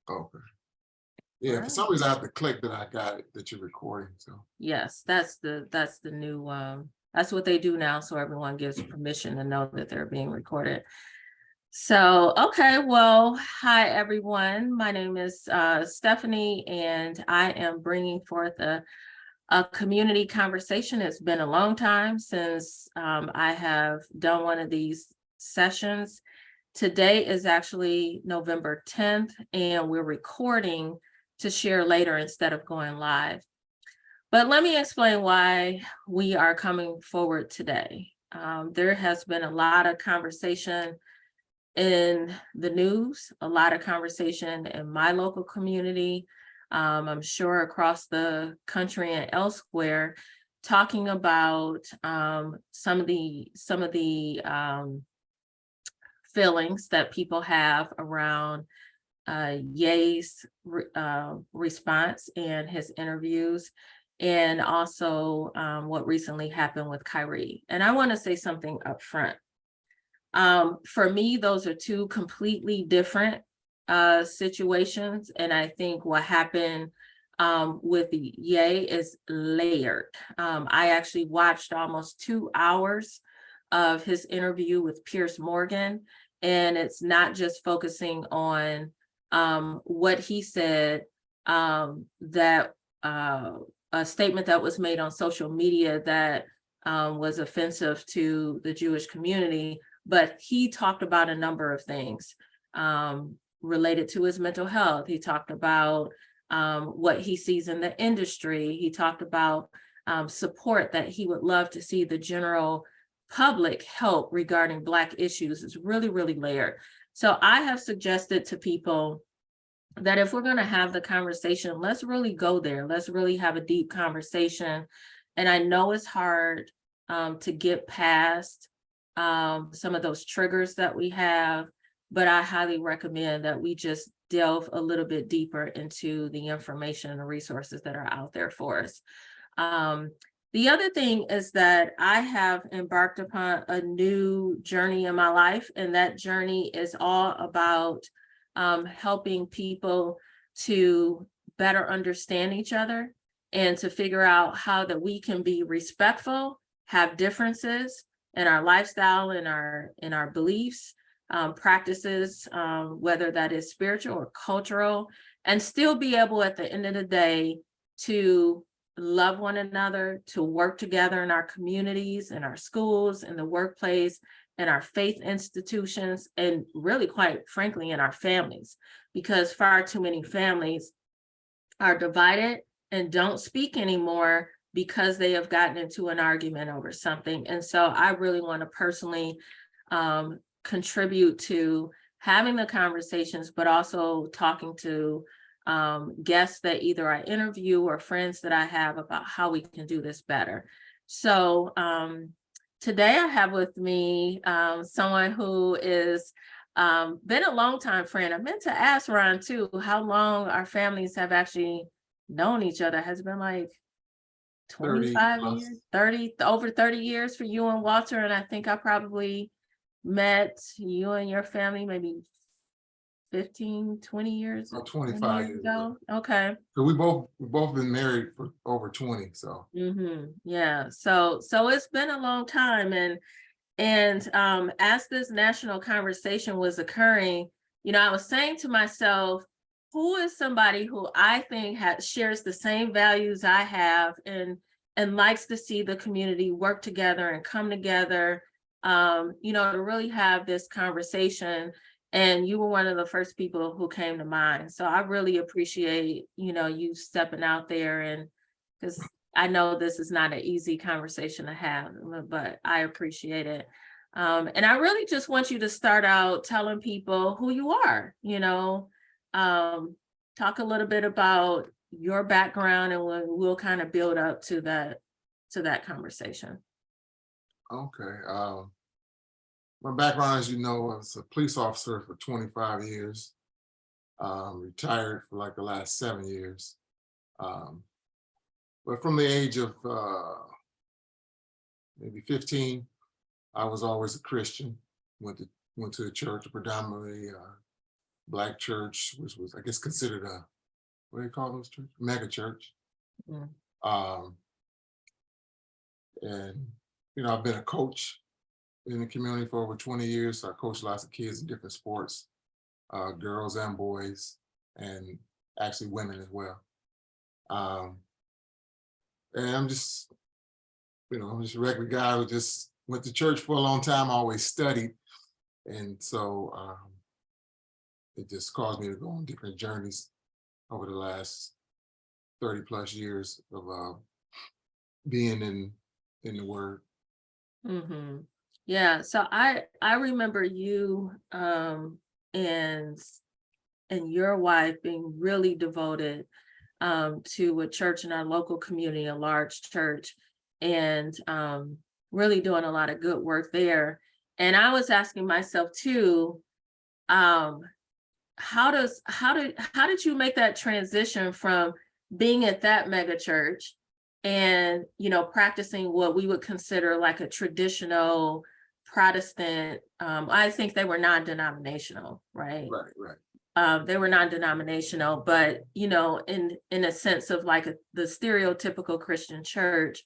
Okay. All Yeah, for right. some reason I have to click that I got it, that you're recording, so. Yes, that's the new that's what they do now, so everyone gives permission to know that they're being recorded. So, okay, well, hi everyone. My name is Stephanie, and I am bringing forth a community conversation. It's been a long time since I have done one of these sessions. Today is actually November 10th, and we're recording to share later instead of going live. But let me explain why we are coming forward today. There has been a lot of conversation in the news, a lot of conversation in my local community, I'm sure across the country and elsewhere, talking about some of the feelings that people have around Ye's response and his interviews, and also what recently happened with Kyrie. And I want to say something up front. For me, those are two completely different situations. And I think what happened with the Ye is layered. I actually watched almost 2 hours of his interview with Piers Morgan, and it's not just focusing on what he said, that a statement that was made on social media that was offensive to the Jewish community, but he talked about a number of things related to his mental health. He talked about what he sees in the industry. He talked about support that he would love to see the general public help regarding Black issues. Is really, really layered. So I have suggested to people that if we're going to have the conversation, let's really go there. Let's really have a deep conversation. And I know it's hard to get past some of those triggers that we have, but I highly recommend that we just delve a little bit deeper into the information and the resources that are out there for us. The other thing is that I have embarked upon a new journey in my life, and that journey is all about helping people to better understand each other and to figure out how that we can be respectful, have differences in our lifestyle, in our beliefs, practices, whether that is spiritual or cultural, and still be able at the end of the day to love one another, to work together in our communities, in our schools, in the workplace, in our faith institutions, and really, quite frankly, in our families, because far too many families are divided and don't speak anymore because they have gotten into an argument over something. And so I really want to personally contribute to having the conversations, but also talking to guests that either I interview or friends that I have about how we can do this better. So today I have with me someone who is been a long time friend. I meant to ask Ron too, how long our families have actually known each other. Has it been like 30 25 plus. years, 30, over 30 years for you and Walter. And I think I probably met you and your family maybe 15, 20 years, About 20 25 years years ago. ago. Okay. So we both been married for over 20, so. Yeah. So it's been a long time. And as this national conversation was occurring, I was saying to myself, who is somebody who I think shares the same values I have and likes to see the community work together and come together, to really have this conversation. And you were one of the first people who came to mind. So I really appreciate, you stepping out there, and because I know this is not an easy conversation to have, but I appreciate it. And I really just want you to start out telling people who you are, talk a little bit about your background, and we'll kind of build up to that conversation. Okay. My background, as you know, I was a police officer for 25 years, retired for like the last 7 years. But from the age of maybe 15, I was always a Christian. Went to the church, predominantly black church, which was, I guess, considered a, what do you call those church? Mega church. Mm. Um, and, I've been a coach in the community for over 20 years. So I coach lots of kids in different sports, girls and boys, and actually women as well. Um, and I'm just a regular guy who just went to church for a long time, always studied. And so it just caused me to go on different journeys over the last 30 plus years of being in the word. Hmm. Yeah, so I remember you and your wife being really devoted to a church in our local community, a large church, and really doing a lot of good work there. And I was asking myself too, um, how did you make that transition from being at that mega church and practicing what we would consider like a traditional Protestant? I think they were non-denominational, right? Right, right. They were non-denominational, but in a sense of like the stereotypical Christian church.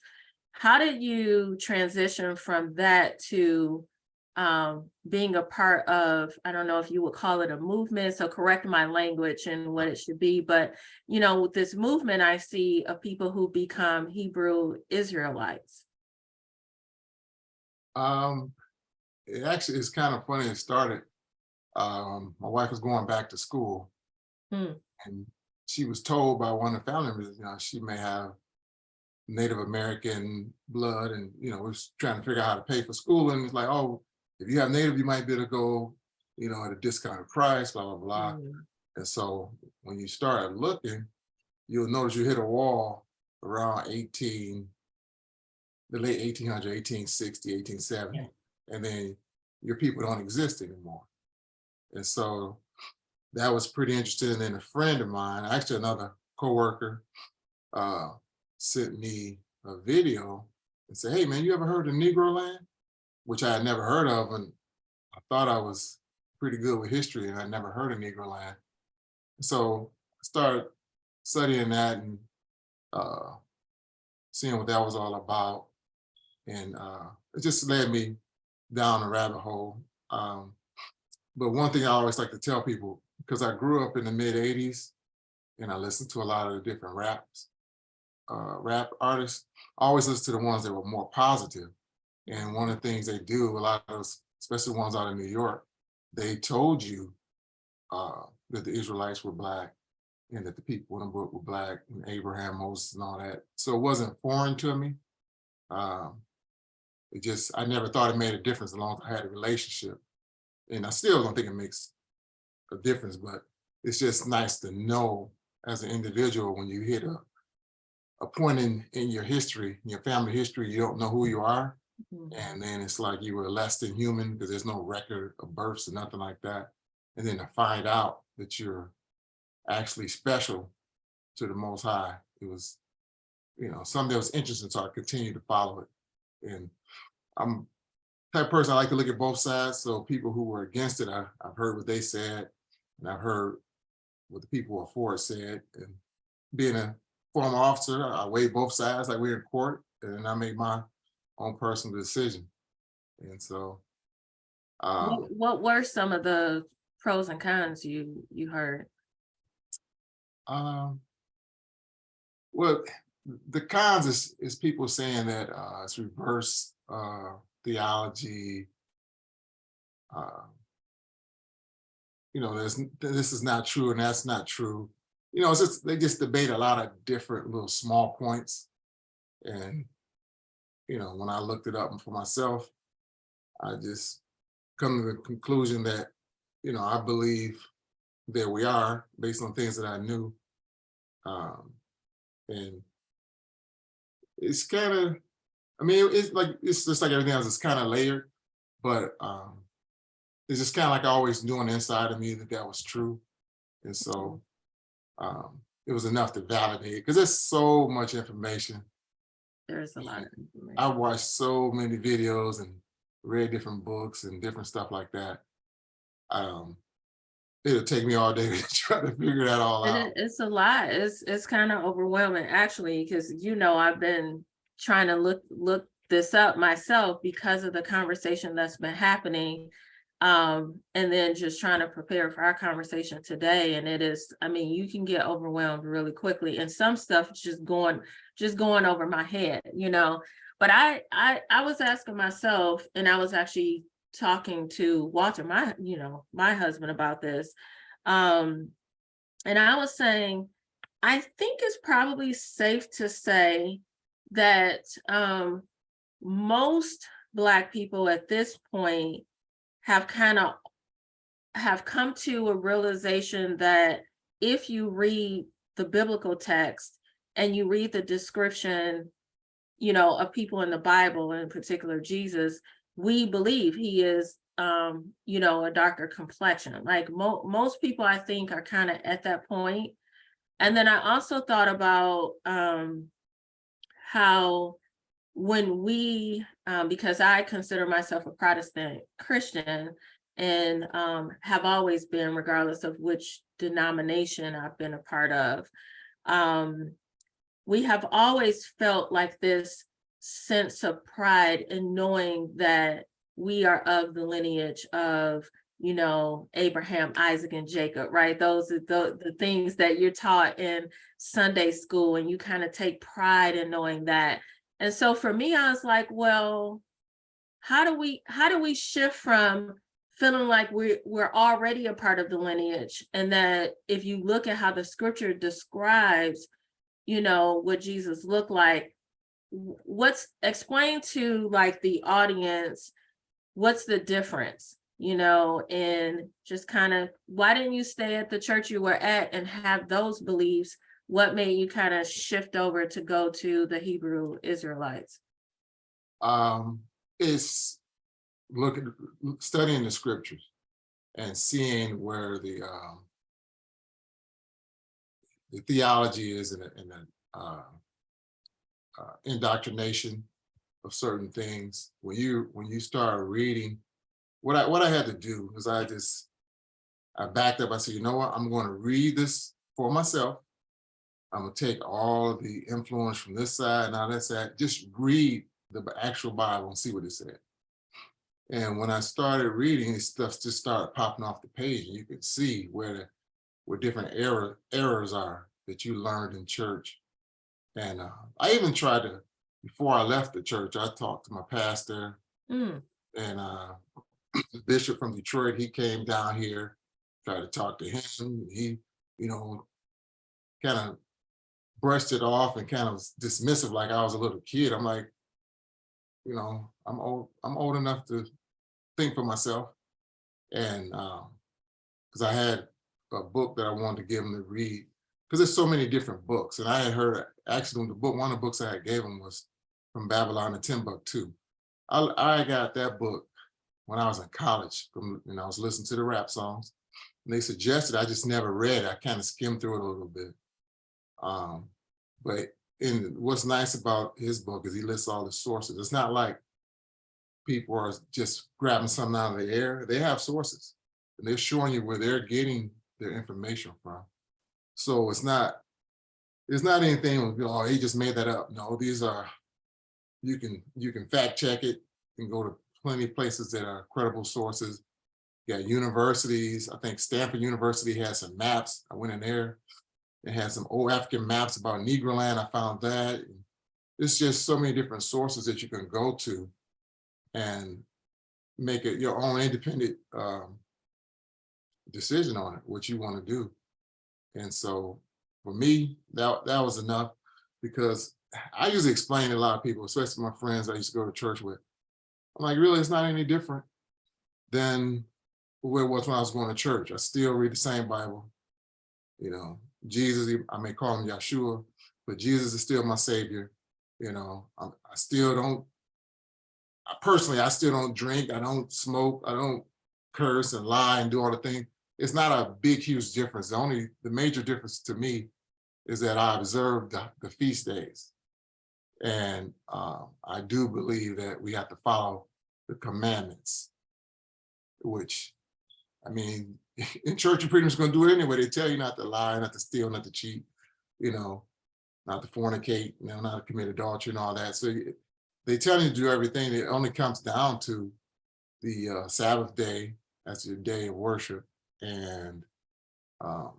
How did you transition from that to being a part of, I don't know if you would call it a movement, so correct my language and what it should be, but with this movement I see of people who become Hebrew Israelites. Um, it actually is kind of funny. It started. My wife was going back to school, Hmm. and she was told by one of the family members, she may have Native American blood, and we was trying to figure out how to pay for school, and it's like, oh, if you have Native, you might be able to go, at a discounted price, blah blah blah. Hmm. And so when you start looking, you'll notice you hit a wall around the late 1800s, 1860, 1870, and then your people don't exist anymore. And so that was pretty interesting. And then a friend of mine, actually another coworker, uh, sent me a video and said, "Hey man, you ever heard of Negro Land?" Which I had never heard of, and I thought I was pretty good with history, and I never heard of Negro Land. So I started studying that and uh, seeing what that was all about, and it just led me down a rabbit hole. Um, but one thing I always like to tell people, because I grew up in the mid '80s and I listened to a lot of the different rap artists. I always listen to the ones that were more positive. And one of the things they do, a lot of those, especially ones out of New York, they told you that the Israelites were black and that the people in the book were black, and Abraham, Moses, and all that. So it wasn't foreign to me. Um, I never thought it made a difference as long as I had a relationship. And I still don't think it makes a difference, but it's just nice to know as an individual when you hit a point in your history, in your family history, you don't know who you are. Mhm. And then it's like you were less than human because there's no record of births or nothing like that. And then to find out that you're actually special to the Most High, it was, something that was interesting. So I continued to follow it. And I'm the type of person I like to look at both sides. So people who were against it, I've heard what they said, and I've heard what the people who are for it said. And being a former officer, I weigh both sides like we're in court, and then I make my own personal decision. And so, um, What were some of the pros and cons you heard? um, well, the cons is people saying that it's reverse theology. Uh, this is not true and that's not true. It's just they just debate a lot of different little small points. And when I looked it up for myself, I just come to the conclusion that I believe there we are based on things that I knew. Um, and it's kind of, I mean, it's just like everything else. It's kind of layered, but it's just kind of like I always knew on the inside of me that was true. And so it was enough to validate it because there's so much information. There's a lot And of I information. watched so many videos and read different books and different stuff like that. Um, it'll take me all day to try to figure that all out. It's a lot. It's kind of overwhelming actually, because I've been trying to look this up myself because of the conversation that's been happening. And then just trying to prepare for our conversation today. And it is, I mean, you can get overwhelmed really quickly, and some stuff is just going over my head, But I was asking myself, and I was actually talking to Walter, my husband, about this. And I was saying, I think it's probably safe to say that most Black people at this point have come to a realization that if you read the biblical text and you read the description, of people in the Bible, in particular Jesus, we believe he is a darker complexion. Like most people, I think, are kind of at that point. And then I also thought about how when we, because I consider myself a Protestant Christian, and have always been, regardless of which denomination I've been a part of, we have always felt like this sense of pride in knowing that we are of the lineage of, Abraham, Isaac, and Jacob, right? Those are the things that you're taught in Sunday school, and you kind of take pride in knowing that. And so for me, I was like, well, how do we shift from feeling like we're already a part of the lineage, and that if you look at how the scripture describes, what Jesus looked like, what's explained to like the audience, what's the difference, and just kind of, why didn't you stay at the church you were at and have those beliefs? What made you kind of shift over to go to the Hebrew Israelites? It's studying the scriptures and seeing where the theology is in the indoctrination of certain things. When you start reading, what I had to do is I backed up. I said, you know what? I'm going to read this for myself. I'm going to take all of the influence from this side and all that side. Just read the actual Bible and see what it said. And when I started reading, this stuff just started popping off the page, and you could see where different errors are that you learned in church. And I even tried to, before I left the church, I talked to my pastor, and the bishop from Detroit. He came down here, tried to talk to him. He, kind of brushed it off and kind of dismissive, like I was a little kid. I'm like, I'm old enough to think for myself. And because I had a book that I wanted to give him to read, because there's so many different books. And I had heard, actually, one of the books I had gave him was From Babylon to Timbuktu. I got that book when I was in college, I was listening to the rap songs, and they suggested, I just never read it. I kind of skimmed through it a little bit. But what's nice about his book is he lists all the sources. It's not like people are just grabbing something out of the air. They have sources, and they're showing you where they're getting their information from. So it's not anything, oh, he just made that up. No, these are, you can fact check it and go to plenty of places that are credible sources. You got universities. I think Stanford University has some maps. I went in there. It has some old African maps about Negro land. I found that. It's just so many different sources that you can go to and make it your own independent decision on it, what you want to do. And so for me, that was enough, because I usually explain to a lot of people, especially my friends I used to go to church with. I'm like, really, it's not any different than where it was when I was going to church. I still read the same Bible. Jesus, I may call him Yeshua, but Jesus is still my savior. I still don't, personally, I still don't drink. I don't smoke. I don't curse and lie and do all the things. It's not a big, huge difference. The major difference to me is that I observe the feast days. And I do believe that we have to follow the commandments, which, I mean, in church, you're pretty much going to do it anyway. They tell you not to lie, not to steal, not to cheat, you know, not to fornicate, you know, not to commit adultery and all that. So they tell you to do everything. It only comes down to the Sabbath day as your day of worship, and um,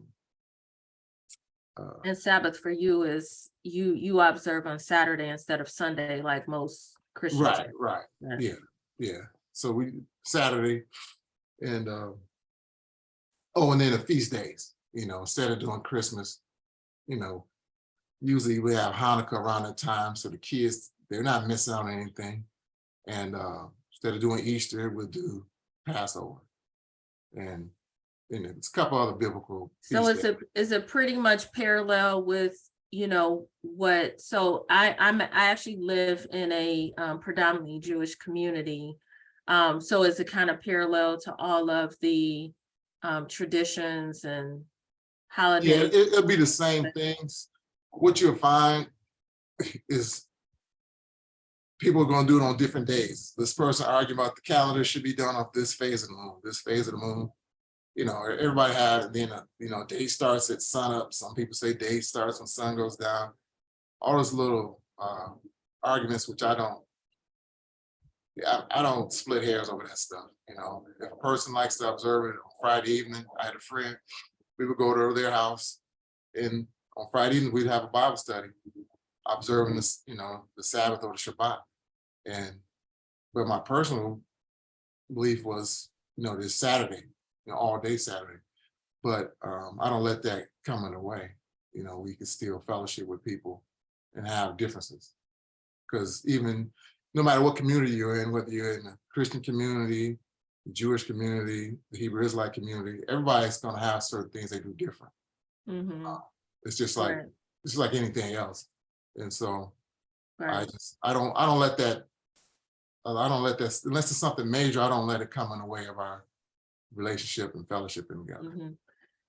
And Sabbath for you is you observe on Saturday instead of Sunday, like most Christian right, churches. right, Yeah. yeah. So we Saturday, and oh, and then the feast days. You know, instead of doing Christmas, you know, usually we have Hanukkah around that time, so the kids, they're not missing out on anything. And instead of doing Easter, we'll do Passover, and it's a couple other biblical So feast days. is it pretty much parallel with, what, so I actually live in a predominantly Jewish community. So is it kind of parallel to all of the traditions and Yeah, holidays? it'll be the same things. What you'll find is people are going to do it on different days. This person arguing about the calendar should be done off this phase of the moon, this phase of the moon. You know, everybody had, then, day starts at sun up. Some people say day starts when sun goes down. All those little arguments, which I don't split hairs over that stuff. You know, if a person likes to observe it on Friday evening, I had a friend, we would go to their house, and on Friday evening, we'd have a Bible study, observing this, the Sabbath or the Shabbat. But my personal belief was, this Saturday, all day Saturday. But I don't let that come in the way. We can still fellowship with people and have differences. Because even no matter what community you're in, whether you're in a Christian community, the Jewish community, the Hebrew Israelite community, everybody's going to have certain things they do different. Mm-hmm. It's just like Right. it's like anything else. And so Right. I don't let that unless it's something major, I don't let it come in the way of our relationship and fellowship together. Mm-hmm.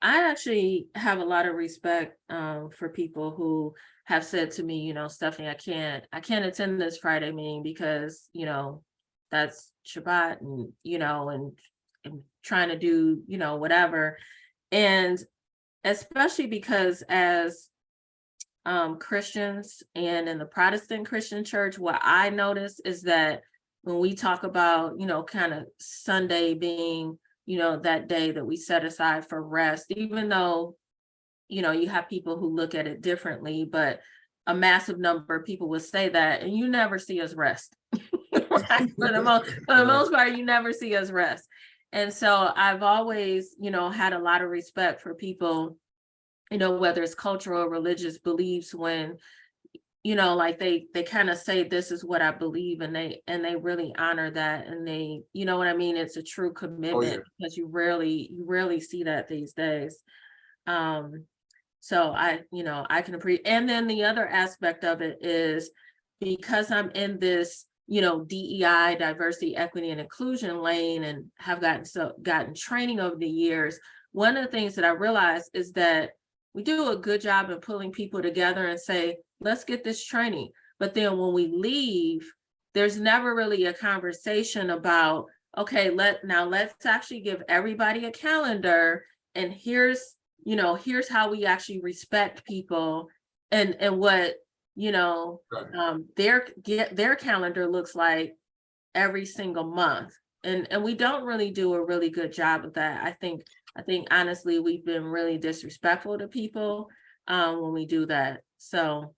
I actually have a lot of respect for people who have said to me, Stephanie, I can't attend this Friday meeting because, that's Shabbat, and trying to do, whatever. And especially because as Christians and in the Protestant Christian church, what I notice is that when we talk about, kind of Sunday being, that day that we set aside for rest, even though, you have people who look at it differently, but a massive number of people will say that, and you never see us rest. Right? For the most part, you never see us rest. And so I've always, had a lot of respect for people, whether it's cultural or religious beliefs, when like they kind of say, this is what I believe, and they really honor that, and they, what I mean, it's a true commitment. Because you rarely see that these days. So I can appreciate. And then the other aspect of it is, because I'm in this DEI, diversity, equity, and inclusion lane, and have gotten training over the years, one of the things that I realized is that we do a good job of pulling people together and say, let's get this training. But then when we leave, there's never really a conversation about, okay, let's actually give everybody a calendar, and here's how we actually respect people, and what their calendar looks like every single month. And we don't really do a really good job of that. I think honestly, we've been really disrespectful to people when we do that. So,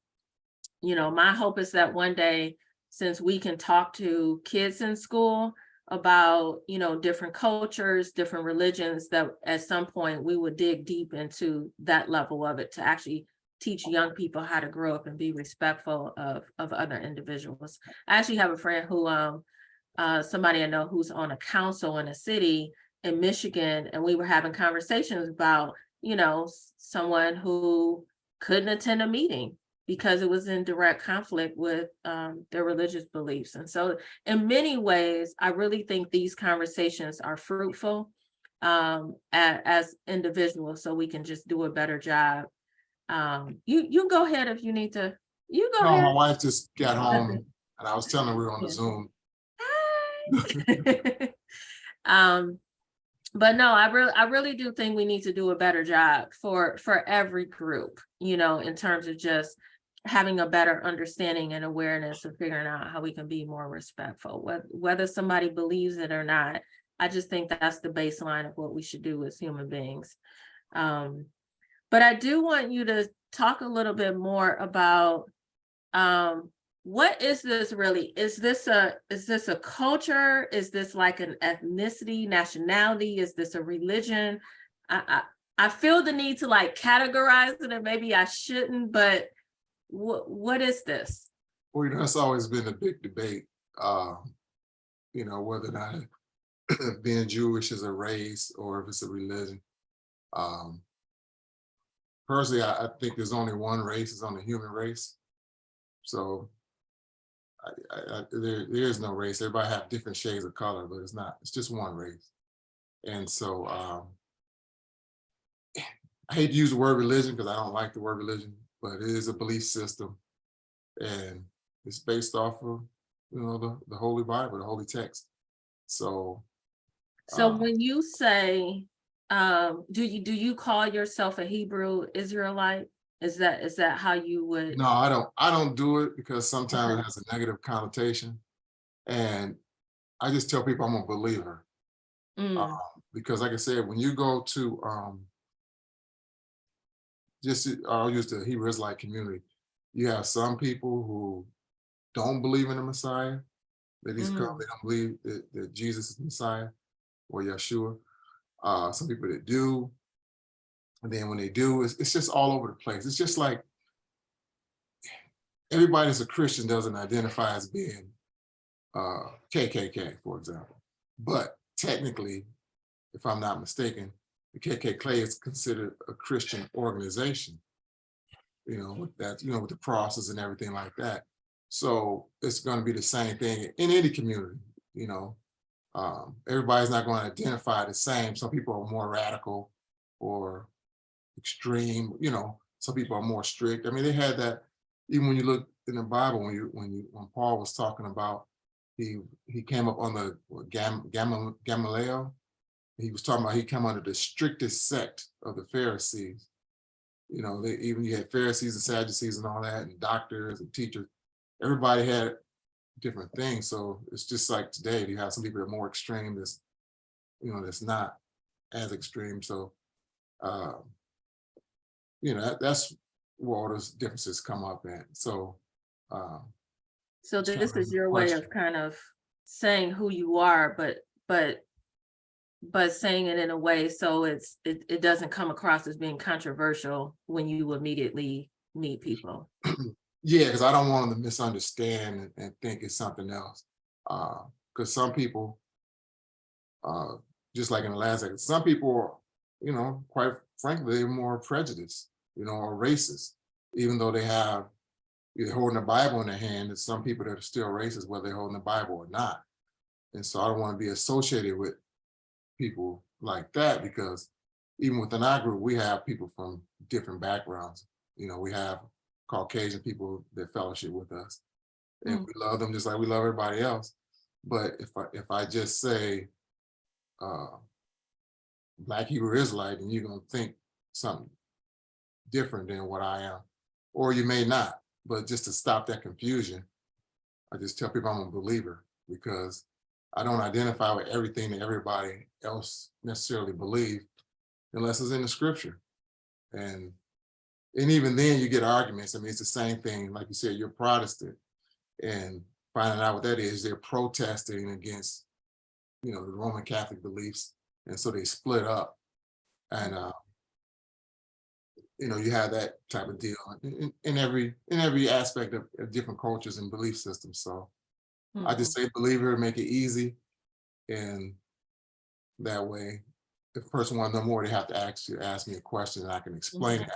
my hope is that one day, since we can talk to kids in school about, different cultures, different religions, that at some point we would dig deep into that level of it to actually teach young people how to grow up and be respectful of other individuals. I actually have a friend who, somebody I know who's on a council in a city in Michigan, and we were having conversations about, someone who couldn't attend a meeting because it was in direct conflict with their religious beliefs. And so in many ways, I really think these conversations are fruitful as individuals, so we can just do a better job. You go ahead if you need to. You go ahead. My wife just got home, and I was telling her we were on the Zoom. Hey. But no, I really do think we need to do a better job for every group, in terms of just having a better understanding and awareness of figuring out how we can be more respectful, whether somebody believes it or not. I just think that's the baseline of what we should do as human beings. But I do want you to talk a little bit more about what is this really? Is this a culture? Is this like an ethnicity, nationality? Is this a religion? I feel the need to like categorize it, and maybe I shouldn't, but what is this? Well, that's always been a big debate, whether or not being Jewish is a race or if it's a religion. Personally, I think there's only one race, it's on the human race. So there is no race. Everybody have different shades of color, but it's just one race. And so I hate to use the word religion because I don't like the word religion, but it is a belief system. And it's based off of, the Holy Bible, the Holy Text. So When you say, do you call yourself a Hebrew Israelite? Is that how you would? no, I don't do it because sometimes Okay. it has a negative connotation. And I just tell people I'm a believer. Mm, Because like I said, when you go to I'll use the Hebrew Israelite community, you have some people who don't believe in the Messiah, that he's come, they don't believe that Jesus is the Messiah or Yeshua. Some people that do. And then when they do, it's just all over the place. It's just like everybody that's a Christian doesn't identify as being KKK, for example. But technically, if I'm not mistaken, the KKK is considered a Christian organization, with that, with the crosses and everything like that. So it's going to be the same thing in any community, everybody's not going to identify the same. Some people are more radical or extreme, some people are more strict. I mean, they had that even when you look in the Bible, when Paul was talking about he came up on the Gamaliel, he was talking about he came under the strictest sect of the Pharisees. You had Pharisees and Sadducees and all that, and doctors and teachers. Everybody had different things. So it's just like today, you have some people that are more extreme, that's not as extreme. So that's where all those differences come up at. So so it's kind this of is a your way question. of kind of saying who you are, but saying it in a way so it doesn't come across as being controversial when you immediately meet people. Yeah, because I don't want them to misunderstand and think it's something else. Because some people, just like in the last second, some people, quite frankly, they're more prejudiced, or racist, even though they have either holding the Bible in their hand. There's some people that are still racist, whether they're holding the Bible or not. And so I don't want to be associated with people like that because even within our group, we have people from different backgrounds. We have Caucasian people that fellowship with us, and we love them just like we love everybody else. But if I just say Black Hebrew Israelite, and you're gonna think something different than what I am, or you may not. But just to stop that confusion, I just tell people I'm a believer because I don't identify with everything that everybody else necessarily believes unless it's in the scripture. And even then you get arguments. I mean, it's the same thing. Like you said, you're Protestant and finding out what that is, they're protesting against, the Roman Catholic beliefs. And so they split up. And, you have that type of deal in every aspect of different cultures and belief systems. So I just say believer, make it easy. And that way, if a person wants to know more, they have to ask me a question and I can explain it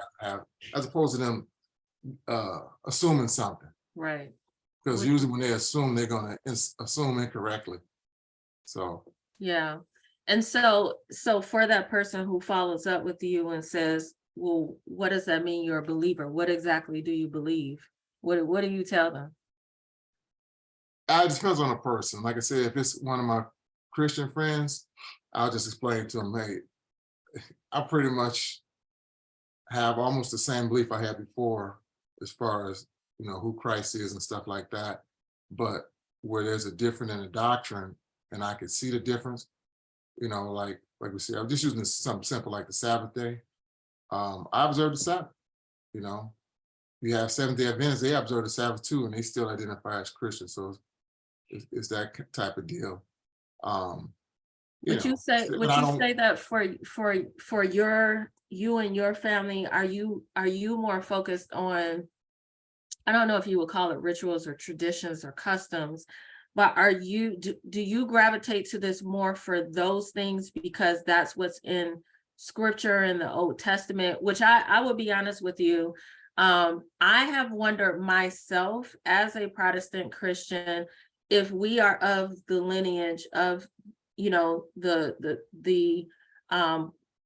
as opposed to them assuming something. Right. Because usually when they assume, they're going to assume incorrectly. So. Yeah. And so for that person who follows up with you and says, well, what does that mean you're a believer? What exactly do you believe? What do you tell them? It depends on the person. Like I said, if it's one of my Christian friends, I'll just explain to them, hey, I pretty much have almost the same belief I had before as far as, who Christ is and stuff like that. But where there's a difference in the doctrine and I could see the difference, like we said, I'm just using something simple like the Sabbath day. I observe the Sabbath, you know. You have Seventh-day Adventists, they observe the Sabbath too, and they still identify as Christians. So it's that type of deal. Um, Would you say but I don't. that for you and your family, are you more focused on, I don't know if you would call it rituals or traditions or customs, but do you gravitate to this more for those things because that's what's in scripture in the Old Testament, which I will be honest with you. I have wondered myself as a Protestant Christian, if we are of the lineage of, the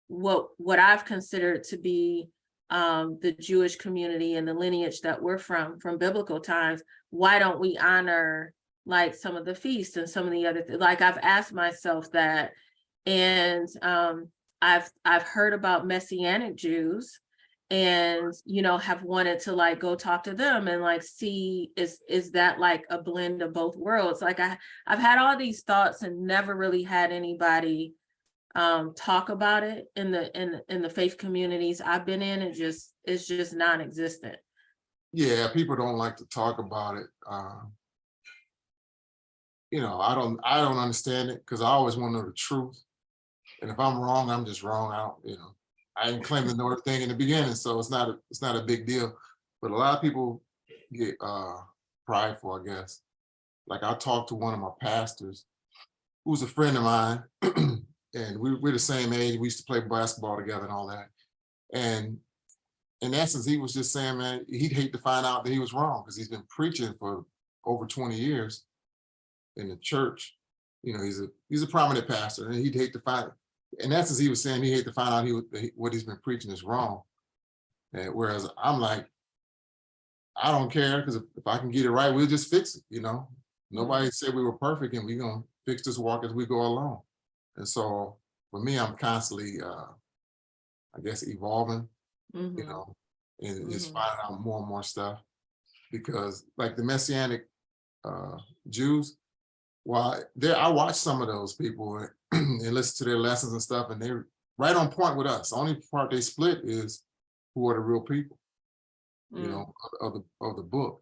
what I've considered to be the Jewish community and the lineage that we're from biblical times, why don't we honor like some of the feasts and some of the other like I've asked myself that. And I've heard about Messianic Jews and have wanted to like go talk to them and like see is that like a blend of both worlds. Like I've had all these thoughts and never really had anybody talk about it in the faith communities I've been in. It's just non-existent. Yeah, people don't like to talk about it. I don't understand it because I always want to know the truth. And if I'm wrong, I'm just wrong. I didn't claim to know everything in the beginning, so it's not a big deal. But a lot of people get prideful, I guess. Like I talked to one of my pastors, who's a friend of mine, and we're the same age. We used to play basketball together and all that. And in essence, he was just saying, man, he'd hate to find out that he was wrong because he's been preaching for over 20 years in the church. He's a prominent pastor, and he'd hate to find. In essence, he was saying he hate to find out what he's been preaching is wrong. And whereas I'm like, I don't care because if I can get it right, we'll just fix it. Nobody said we were perfect, and we're gonna fix this walk as we go along. And so for me, I'm constantly, I guess, evolving, and just finding out more and more stuff because, like the Messianic Jews, well, I watch some of those people and listen to their lessons and stuff, and they're right on point with us. The only part they split is who are the real people, of the book.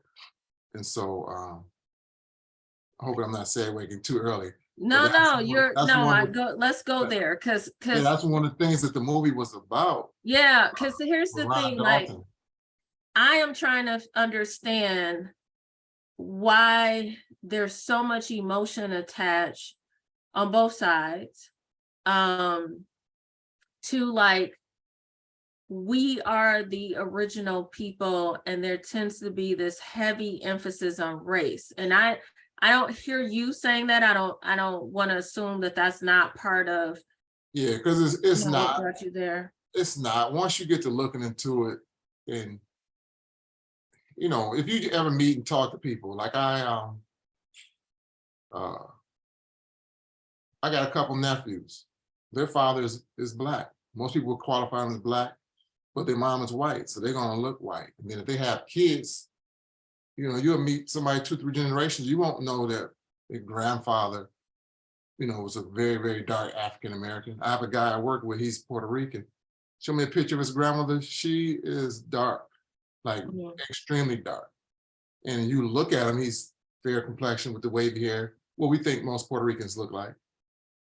And so I hope I'm not segueing too early. No, let's go there because that's one of the things that the movie was about. Yeah, because here's the thing, like I am trying to understand why there's so much emotion attached on both sides to like we are the original people and there tends to be this heavy emphasis on race. And I don't hear you saying that. I don't want to assume that that's not part of because it's not what brought you there. It's not. Once you get to looking into it, and if you ever meet and talk to people, like I got a couple nephews. Their father is black. Most people would qualify them as black, but their mom is white, so they're gonna look white. And then if they have kids, you'll meet somebody 2-3 generations, you won't know that their grandfather, was a very, very dark African American. I have a guy I work with, he's Puerto Rican. Show me a picture of his grandmother. She is dark, like extremely dark. And you look at him, he's fair complexion with the wavy hair, what we think most Puerto Ricans look like.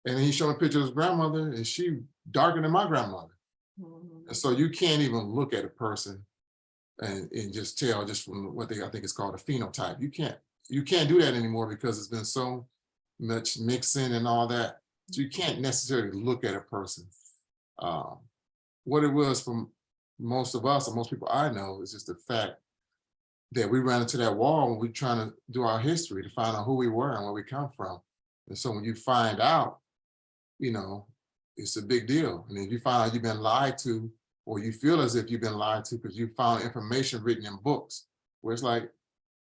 And then he showed a picture of his grandmother, and she darker than my grandmother. And so you can't even look at a person and just tell just from what I think is called a phenotype. You can't do that anymore because it's been so much mixing and all that. So you can't necessarily look at a person. What it was from most of us, or most people I know, is just the fact that we ran into that wall when we're trying to do our history to find out who we were and where we come from. And so when you find out, it's a big deal. And if you find out you've been lied to, or you feel as if you've been lied to because you found information written in books where it's like,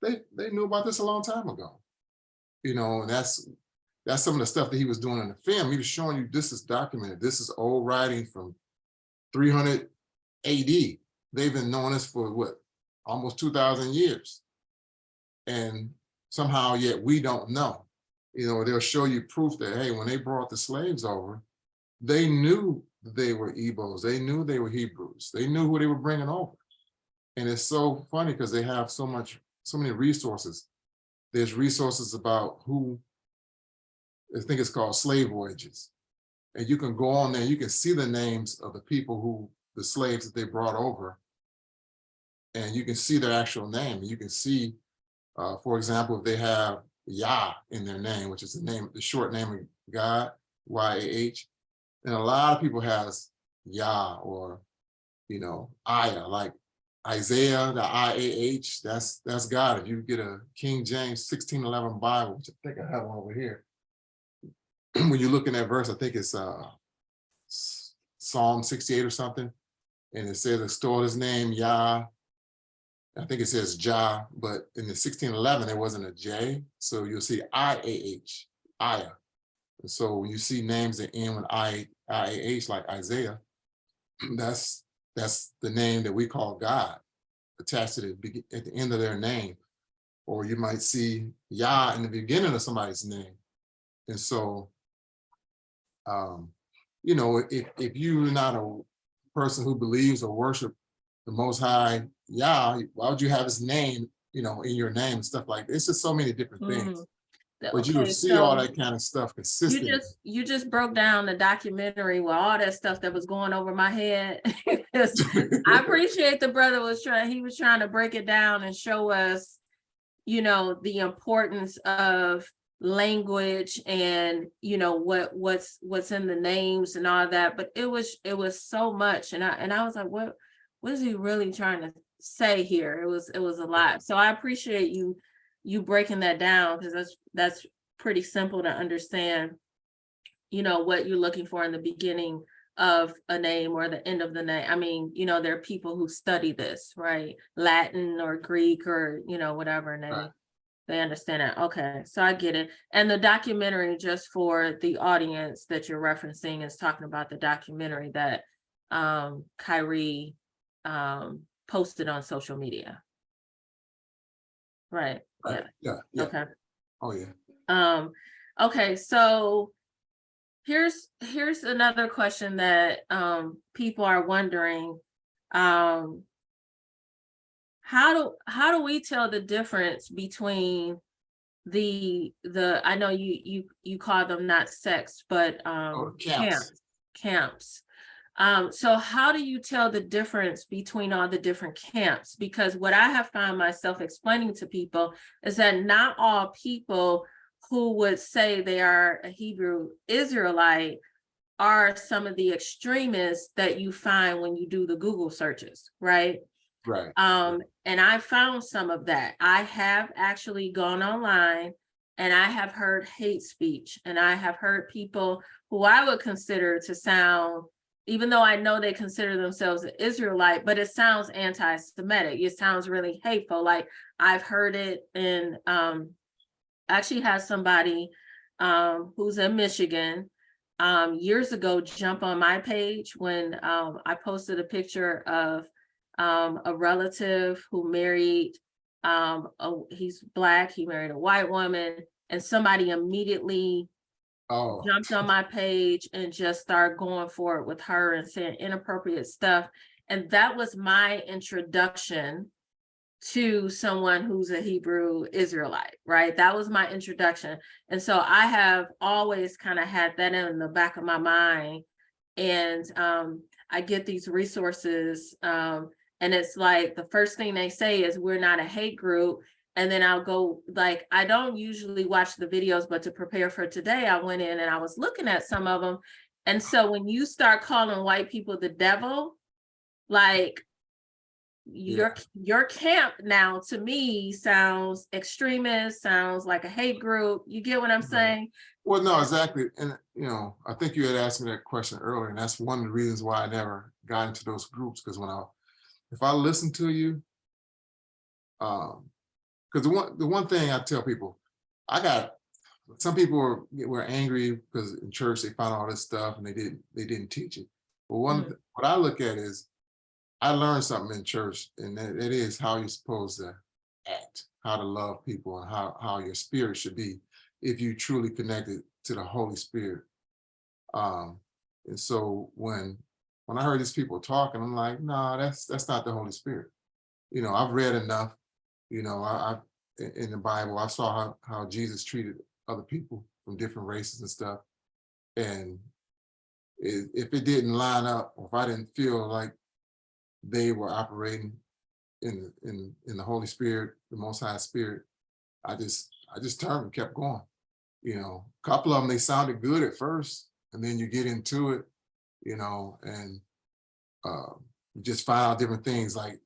they knew about this a long time ago. And that's that's some of the stuff that he was doing in the film. He was showing you this is documented. This is old writing from 300 AD. They've been knowing this for what, almost 2,000 years. And somehow yet we don't know. You know, they'll show you proof that, hey, when they brought the slaves over, they knew they were Igbos. They knew they were Hebrews. They knew who they were bringing over. And it's so funny because they have so many resources. There's resources about who, I think it's called slave voyages. And you can go on there, you can see the names of the people who, the slaves that they brought over. And you can see their actual name. You can see, for example, if they have Yah in their name, which is the name, the short name of God, Y-A-H. And a lot of people has Yah or, you know, Aya, like Isaiah, the I-A-H, that's God. If you get a King James 1611 Bible, which I think I have one over here, when you look in that verse, I think it's Psalm 68 or something, and it says extol his name, Yah. I think it says Jah, but in the 1611, there wasn't a J, so you'll see I-A-H, Aya. And so when you see names that end with I-A-H, like Isaiah, that's the name that we call God attached to at the end of their name. Or you might see Yah in the beginning of somebody's name. And so, you know, if you're not a person who believes or worship the Most High Yah, why would you have his name, you know, in your name and stuff like this? It's just so many different things. But you will see all that kind of stuff consistently. You just broke down the documentary with all that stuff that was going over my head. I appreciate the brother was trying to break it down and show us, you know, the importance of language and, you know, what's in the names and all that. But it was so much, and I was like, what is he really trying to say here? It was a lot. So I appreciate you breaking that down, because that's pretty simple to understand, you know, what you're looking for in the beginning of a name or the end of the name. I mean, you know, there are people who study this, right? Latin or Greek or, you know, whatever, and they understand it. Okay, so I get it. And the documentary, just for the audience that you're referencing, is talking about the documentary that Kyrie posted on social media. Right. Yeah. Okay. Oh yeah. Okay, so here's another question that people are wondering. How do we tell the difference between the I know you call them not sects, but camps. So how do you tell the difference between all the different camps? Because what I have found myself explaining to people is that not all people who would say they are a Hebrew Israelite are some of the extremists that you find when you do the Google searches, right? Right. And I found some of that. I have actually gone online and I have heard hate speech, and I have heard people who I would consider to sound, even though I know they consider themselves an Israelite, but it sounds anti-Semitic. It sounds really hateful. Like I've heard it in, actually had somebody who's in Michigan years ago jump on my page when I posted a picture of a relative who married, he's Black, he married a white woman, and somebody immediately jumped on my page and just started going for it with her and saying inappropriate stuff. And that was my introduction to someone who's a Hebrew Israelite, right? That was my introduction. And so I have always kind of had that in the back of my mind. And I get these resources, and it's like the first thing they say is we're not a hate group. And then I'll go, like, I don't usually watch the videos, but to prepare for today, I went in and I was looking at some of them. And so when you start calling white people the devil, like your camp now to me sounds extremist, sounds like a hate group. You get what I'm saying? Well, no, exactly. And, you know, I think you had asked me that question earlier, and that's one of the reasons why I never got into those groups. Because if I listen to you, because the one thing I tell people, I got some people were angry because in church they found all this stuff and they didn't teach it. But what I look at is I learned something in church, and that it is how you're supposed to act, how to love people, and how your spirit should be if you truly connected to the Holy Spirit. Um, and so when I heard these people talking, I'm like, no, that's not the Holy Spirit. I've read enough. I in the Bible, I saw how Jesus treated other people from different races and stuff. And if it didn't line up, or if I didn't feel like they were operating in the Holy Spirit, the Most High Spirit, I just turned and kept going. A couple of them, they sounded good at first, and then you get into it, and you just find out different things. Like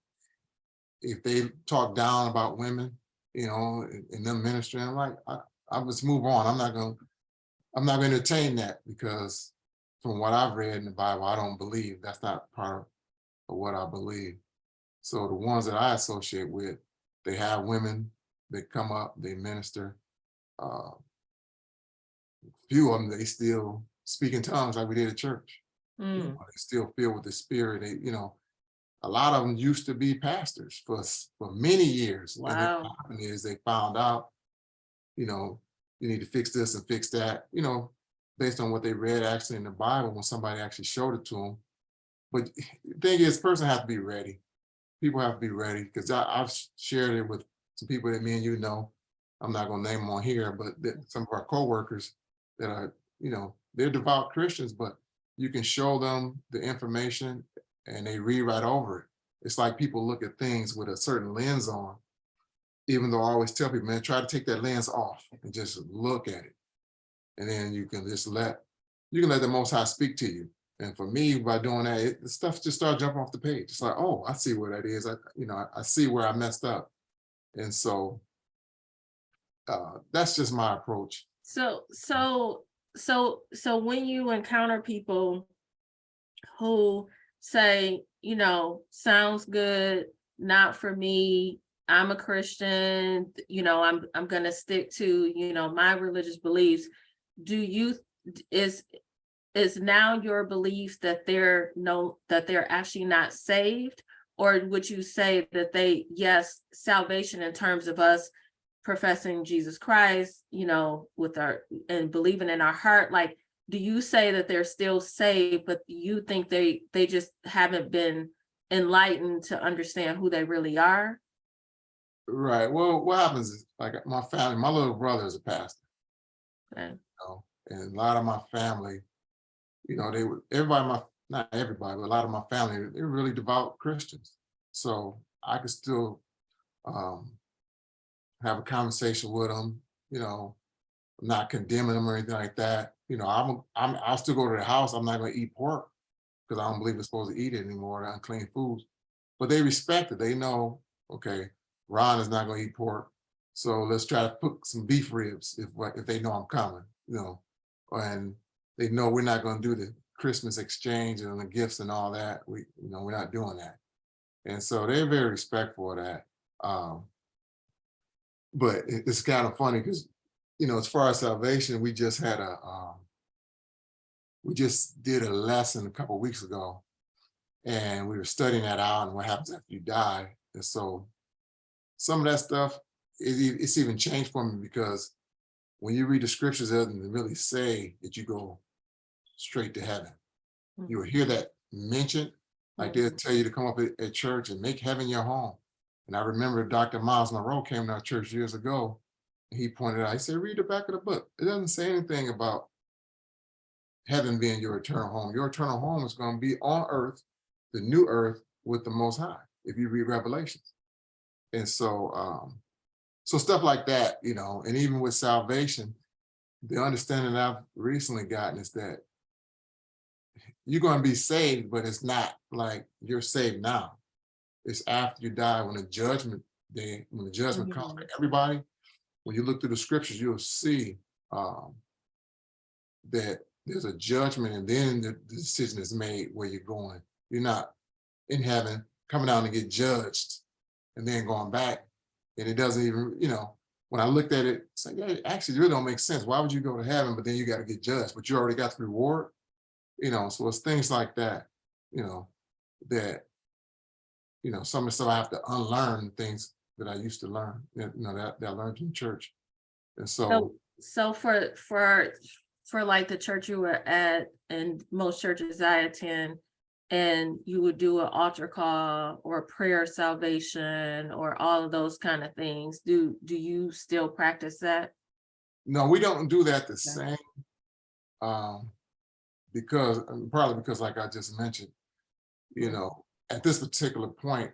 if they talk down about women, in them ministry, I'm like, I just move on. I'm not gonna entertain that, because from what I've read in the Bible, I don't believe that's not part of what I believe. So the ones that I associate with, they have women that come up, they minister. Uh, few of them, they still speak in tongues like we did at church. Mm. They still filled with the Spirit. A lot of them used to be pastors for many years. And then Wow. what happened is they found out, you know, you need to fix this and fix that, based on what they read actually in the Bible when somebody actually showed it to them. But the thing is, person has to be ready. People have to be ready, because I've shared it with some people that me and you know. I'm not going to name them on here, but some of our coworkers that are, they're devout Christians, but you can show them the information and they read right over it. It's like people look at things with a certain lens on, even though I always tell people, man, try to take that lens off and just look at it. And then you can let the Most High speak to you. And for me, by doing that, the stuff just started jumping off the page. It's like, oh, I see where that is. I see where I messed up. And so that's just my approach. So when you encounter people who say, sounds good, not for me, I'm a Christian, I'm gonna stick to, my religious beliefs, do you is now your belief that they're actually not saved? Or would you say that yes, salvation in terms of us professing Jesus Christ, with our and believing in our heart, like, do you say that they're still saved, but you think they just haven't been enlightened to understand who they really are? Right. Well, what happens is, like, my family, my little brother is a pastor, Okay. and a lot of my family, they were everybody, not everybody, but a lot of my family, they're really devout Christians. So I could still um, have a conversation with them, not condemning them or anything like that. I'll still go to the house. I'm not going to eat pork because I don't believe we're supposed to eat it anymore, the unclean foods. But they respect it. They know, okay, Ron is not going to eat pork, so let's try to cook some beef ribs if they know I'm coming, and they know we're not going to do the Christmas exchange and the gifts and all that. We're not doing that, and so they're very respectful of that. But it's kind of funny because, as far as salvation, we just did a lesson a couple of weeks ago, and we were studying that out and what happens after you die. And so some of that stuff, it's even changed for me, because when you read the scriptures, it doesn't really say that you go straight to heaven. You will hear that mentioned, like they'll tell you to come up at church and make heaven your home. And I remember Dr. Miles Monroe came to our church years ago, and he pointed out, he said, read the back of the book. It doesn't say anything about heaven being your eternal home. Your eternal home is going to be on earth, the new earth with the Most High, if you read Revelations. And so, so stuff like that, and even with salvation, the understanding I've recently gotten is that you're going to be saved, but it's not like you're saved now. It's after you die, when the judgment comes for everybody. When you look through the scriptures, you'll see that there's a judgment, and then the decision is made where you're going. You're not in heaven coming down to get judged and then going back. And it doesn't even, when I looked at it, it's like, yeah, it actually really don't make sense. Why would you go to heaven, but then you got to get judged, but you already got the reward? So it's things like that, that, some of the stuff I have to unlearn things that I used to learn, that I learned in church. And so, So for like the church you were at and most churches I attend, and you would do an altar call or prayer of salvation or all of those kind of things, do you still practice that? no, we don't do that the Yeah. same, um, because probably because, like I just mentioned, at this particular point,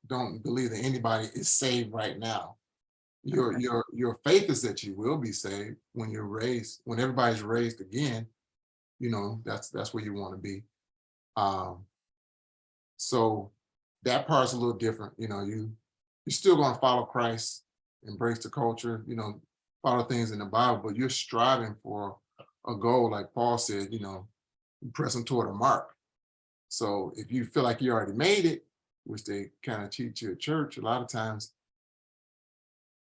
don't believe that anybody is saved right now. Your Okay. your faith is that you will be saved when you're raised, when everybody's raised again. That's where you want to be. Um, so that part's a little different. You're still going to follow Christ, embrace the culture, follow things in the Bible, but you're striving for a goal, like Paul said, pressing toward a mark. So if you feel like you already made it, which they kind of teach you at church a lot of times,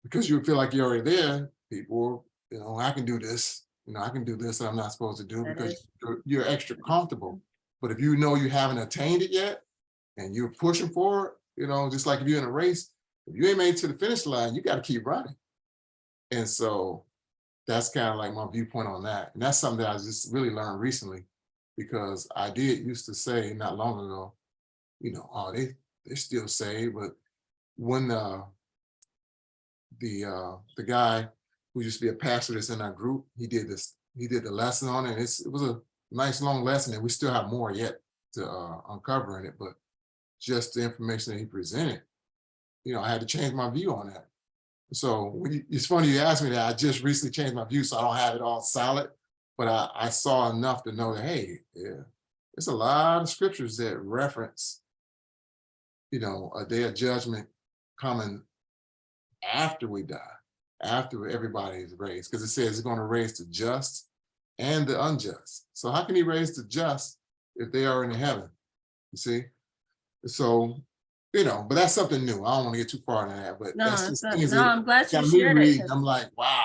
because you feel like you're already there, people, I can do this, I can do this that I'm not supposed to do That because is. you're extra comfortable. But if you know you haven't attained it yet and you're pushing for it, just like if you're in a race, if you ain't made it to the finish line, you got to keep running. And so that's kind of like my viewpoint on that. And that's something that I just really learned recently, because I did used to say not long ago, oh, they're still saved. But when the guy who used to be a pastor that's in our group, he did the lesson on it. And it was a nice long lesson, and we still have more yet to uncover in it. But just the information that he presented, I had to change my view on that. So it's funny you asked me that. I just recently changed my view, so I don't have it all solid, but I saw enough to know that, hey, yeah, there's a lot of scriptures that reference, a day of judgment coming after we die, after everybody is raised, because it says it's going to raise the just and the unjust. So how can he raise the just if they are in heaven? You see? So, but that's something new. I don't want to get too far into that, but that's No, just things no, that I'm glad you got me shared it. reading. I'm like, wow,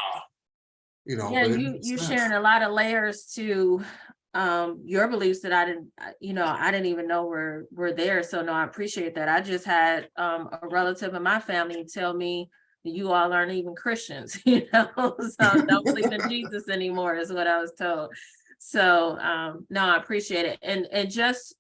Yeah, but it makes you sense. sharing a lot of layers to your beliefs that I didn't even know were there. So no, I appreciate that. I just had a relative in my family tell me you all aren't even Christians, so don't believe in Jesus anymore is what I was told. So no, I appreciate it. And just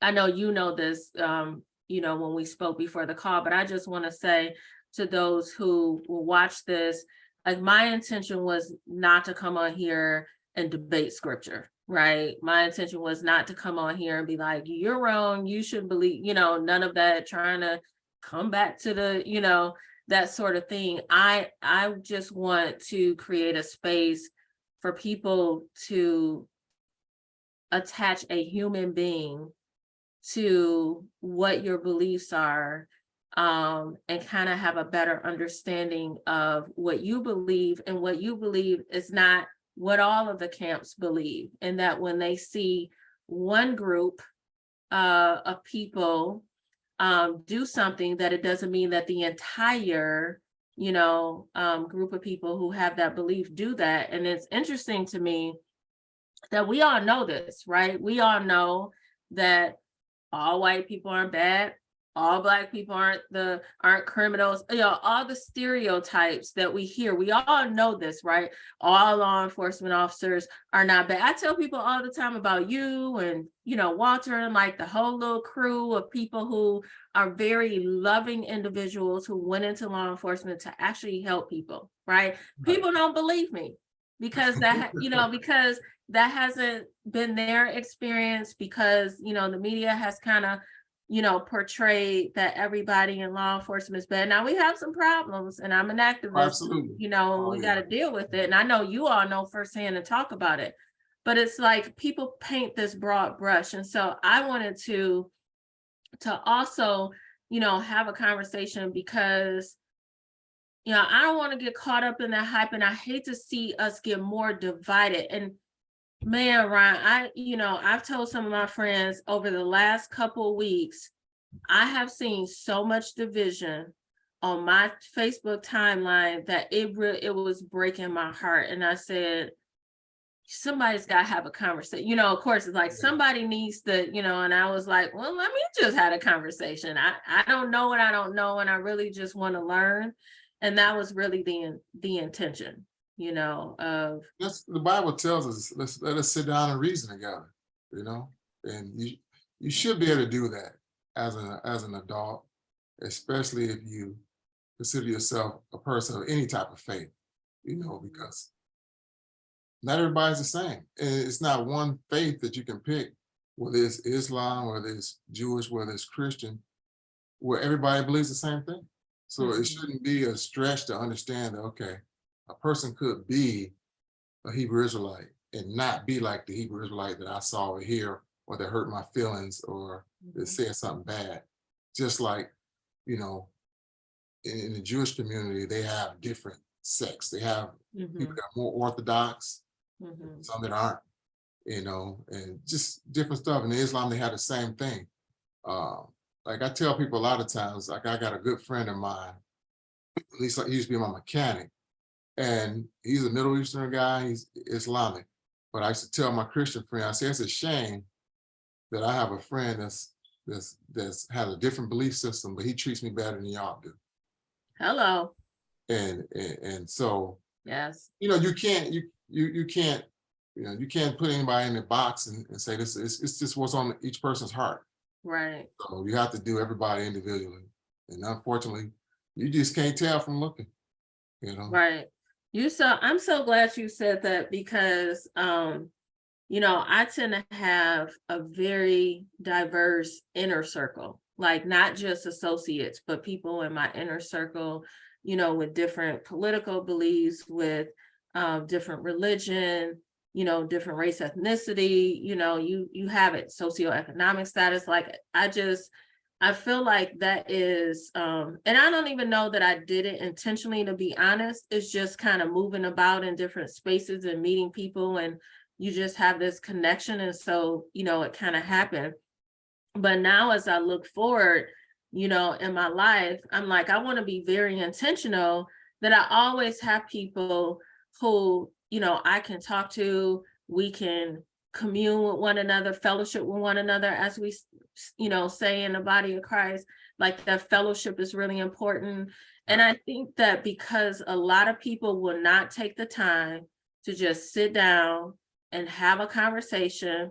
I know this, when we spoke before the call, but I just want to say to those who will watch this, like my intention was not to come on here and debate scripture, right? My intention was not to come on here and be like, you're wrong, you should believe, none of that, trying to come back to the, that sort of thing. I just want to create a space for people to attach a human being to what your beliefs are, and kind of have a better understanding of what you believe, and what you believe is not what all of the camps believe. And that when they see one group of people do something, that it doesn't mean that the entire group of people who have that belief do that. And it's interesting to me that we all know this, right? We all know that all white people aren't bad, all black people aren't criminals, all the stereotypes that we hear. We all know this, right? All law enforcement officers are not bad. I tell people all the time about you and Walter and like the whole little crew of people who are very loving individuals who went into law enforcement to actually help people, right? People don't believe me because because that hasn't been their experience, because the media has kind of portrayed that everybody in law enforcement is bad. Now we have some problems, and I'm an activist. Absolutely. We got to deal with it, and I know you all know firsthand and talk about it, but it's like people paint this broad brush. And so I wanted to also have a conversation, because I don't want to get caught up in that hype, and I hate to see us get more divided. And man, Ryan, I've told some of my friends over the last couple of weeks, I have seen so much division on my Facebook timeline that it was breaking my heart. And I said, somebody's got to have a conversation. You know, of course, it's like Yeah. somebody needs to, you know, and I was like, well, let me just have a conversation. I don't know what I don't know, and I really just want to learn. And that was really the intention, you know, of That's the Bible tells us, let us sit down and reason together, you know, and you should be able to do that as an adult, especially if you consider yourself a person of any type of faith, you know, because not everybody's the same. And it's not one faith that you can pick, whether it's Islam, whether it's Jewish, whether it's Christian, where everybody believes the same thing. So it Mhm. shouldn't be a stretch to understand that, okay, a person could be a Hebrew Israelite and not be like the Hebrew Israelite that I saw over here, or that hurt my feelings, or that Mhm. said something bad. Just like, you know, in the Jewish community, they have different sects. They have people Mhm. that are more orthodox, Mhm. some that aren't, you know, and just different stuff. In Islam, they have the same thing. Like I tell people a lot of times, like I got a good friend of mine, at least like he used to be my mechanic, and he's a Middle Eastern guy, he's Islamic. But I used to tell my Christian friend, I say, it's a shame that I have a friend that's has a different belief system, but he treats me better than y'all do. Hello. And so, Yes. you know, you can't, you know, you can't put anybody in a box and say this is, it's just what's on each person's heart. Right. So you have to do everybody individually. And unfortunately, you just can't tell from looking, you know. Right. I'm so glad you said that because you know, I tend to have a very diverse inner circle, like not just associates, but people in my inner circle, you know, with different political beliefs, with different religion, you know, different race, ethnicity, you know, you have it, socioeconomic status. Like I feel like that is, and I don't even know that I did it intentionally, to be honest. It's just kind of moving about in different spaces and meeting people, and you just have this connection. And so, you know, it kind of happened. But now as I look forward, you know, in my life, I'm like, I want to be very intentional that I always have people who, you know, I can talk to, we can commune with one another, fellowship with one another, as we, you know, say in the body of Christ, like that fellowship is really important. And Right. I think that because a lot of people will not take the time to just sit down and have a conversation,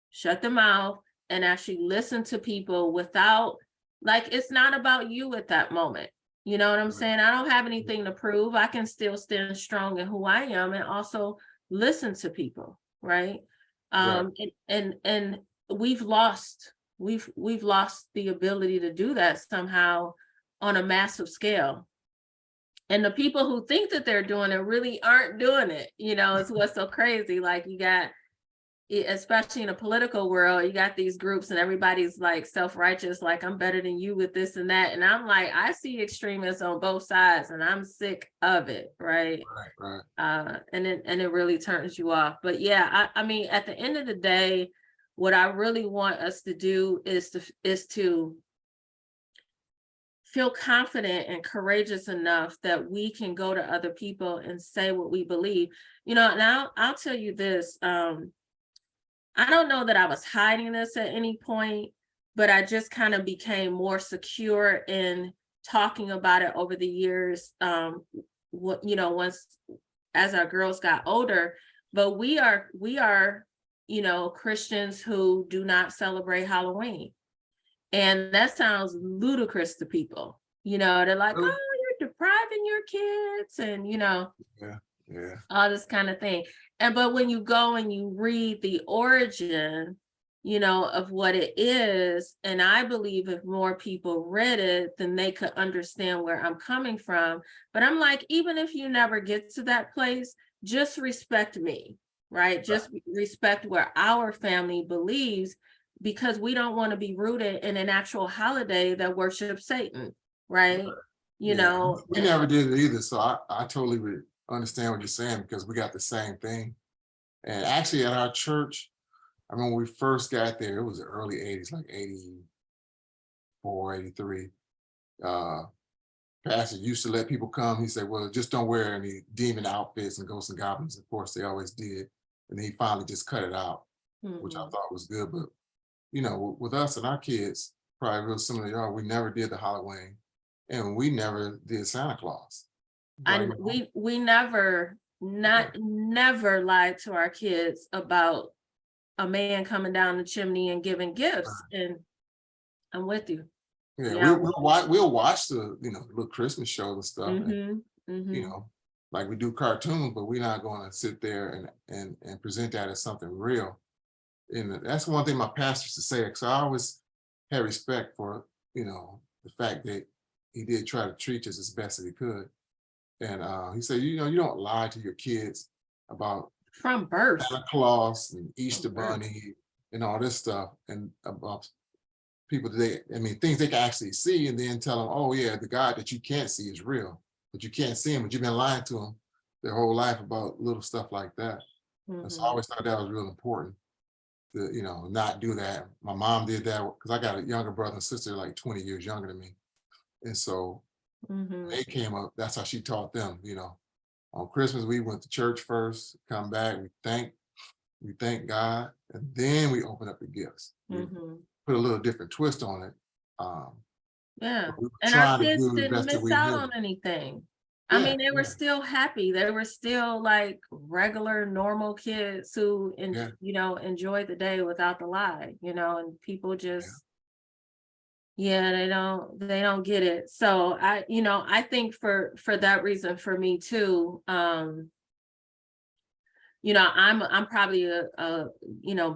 shut the mouth, and actually listen to people without, like, it's not about you at that moment. You know what I'm Right. saying? I don't have anything to prove. I can still stand strong in who I am and also listen to people, right? Right. And we've lost the ability to do that somehow on a massive scale. And the people who think that they're doing it really aren't doing it. You know, it's what's so crazy. Like you got, especially in a political world, you got these groups and everybody's like self-righteous, like I'm better than you with this and that. And I'm like, I see extremists on both sides and I'm sick of it, right? Right. Right. And it really turns you off. But yeah, I mean, at the end of the day, what I really want us to do is to feel confident and courageous enough that we can go to other people and say what we believe. You know, and I'll tell you this. I don't know that I was hiding this at any point, but I just kind of became more secure in talking about it over the years. What, you know, once as our girls got older, but we are, you know, Christians who do not celebrate Halloween. And that sounds ludicrous to people. You know, they're like, Really? oh, you're depriving your kids, and you know, Yeah. Yeah. all this kind of thing. And but when you go and you read the origin, you know, of what it is, and I believe if more people read it, then they could understand where I'm coming from. But I'm like, even if you never get to that place, just respect me, right? Right. Just respect where our family believes, because we don't want to be rooted in an actual holiday that worships Satan, right? You Yeah. know, We never did it either. So I totally understand what you're saying, because we got the same thing. And actually at our church, I remember when we first got there, it was the early 80s, like 84, 83. pastor used to let people come. He said, well, just don't wear any demon outfits and ghosts and goblins. Of course, they always did. And then he finally just cut it out, which I Mhm. thought was good. But, you know, with us and our kids, probably real similar to y'all, we never did the Halloween and we never did Santa Claus. Right? And we never, Yeah. never lied to our kids about a man coming down the chimney and giving gifts. And I'm with you. Yeah, Yeah. we'll watch the, you know, little Christmas shows and stuff, and Mm-hmm. you Mm-hmm. know, like we do cartoons, but we're not going to sit there and present that as something real. And that's one thing my pastor used to say, because I always had respect for, you know, the fact that he did try to treat us as best as he could. And he said, you know, you don't lie to your kids about From birth. Santa Claus and From Easter birth. Bunny and all this stuff, and about people today, I mean, things they can actually see, and then tell them, oh yeah, the God that you can't see is real, but you can't see him, but you've been lying to them their whole life about little stuff like that. And so I Mm-hmm. always thought that was real important to, you know, not do that. My mom did that because I got a younger brother and sister like 20 years younger than me. And so Mm-hmm. when they came up, that's how she taught them, you know. On Christmas, we went to church first, come back, we thank God, and then we open up the gifts. We Mm-hmm. put a little different twist on it. Um, Yeah. but we were And our trying to kids do the didn't best that miss we out knew. on anything. I Yeah, mean, they were yeah, still happy. They were still like regular, normal kids who, yeah, you know, enjoyed the day without the lie, you know, and people yeah. just, yeah, they don't get it. So I think for that reason, for me too, I'm probably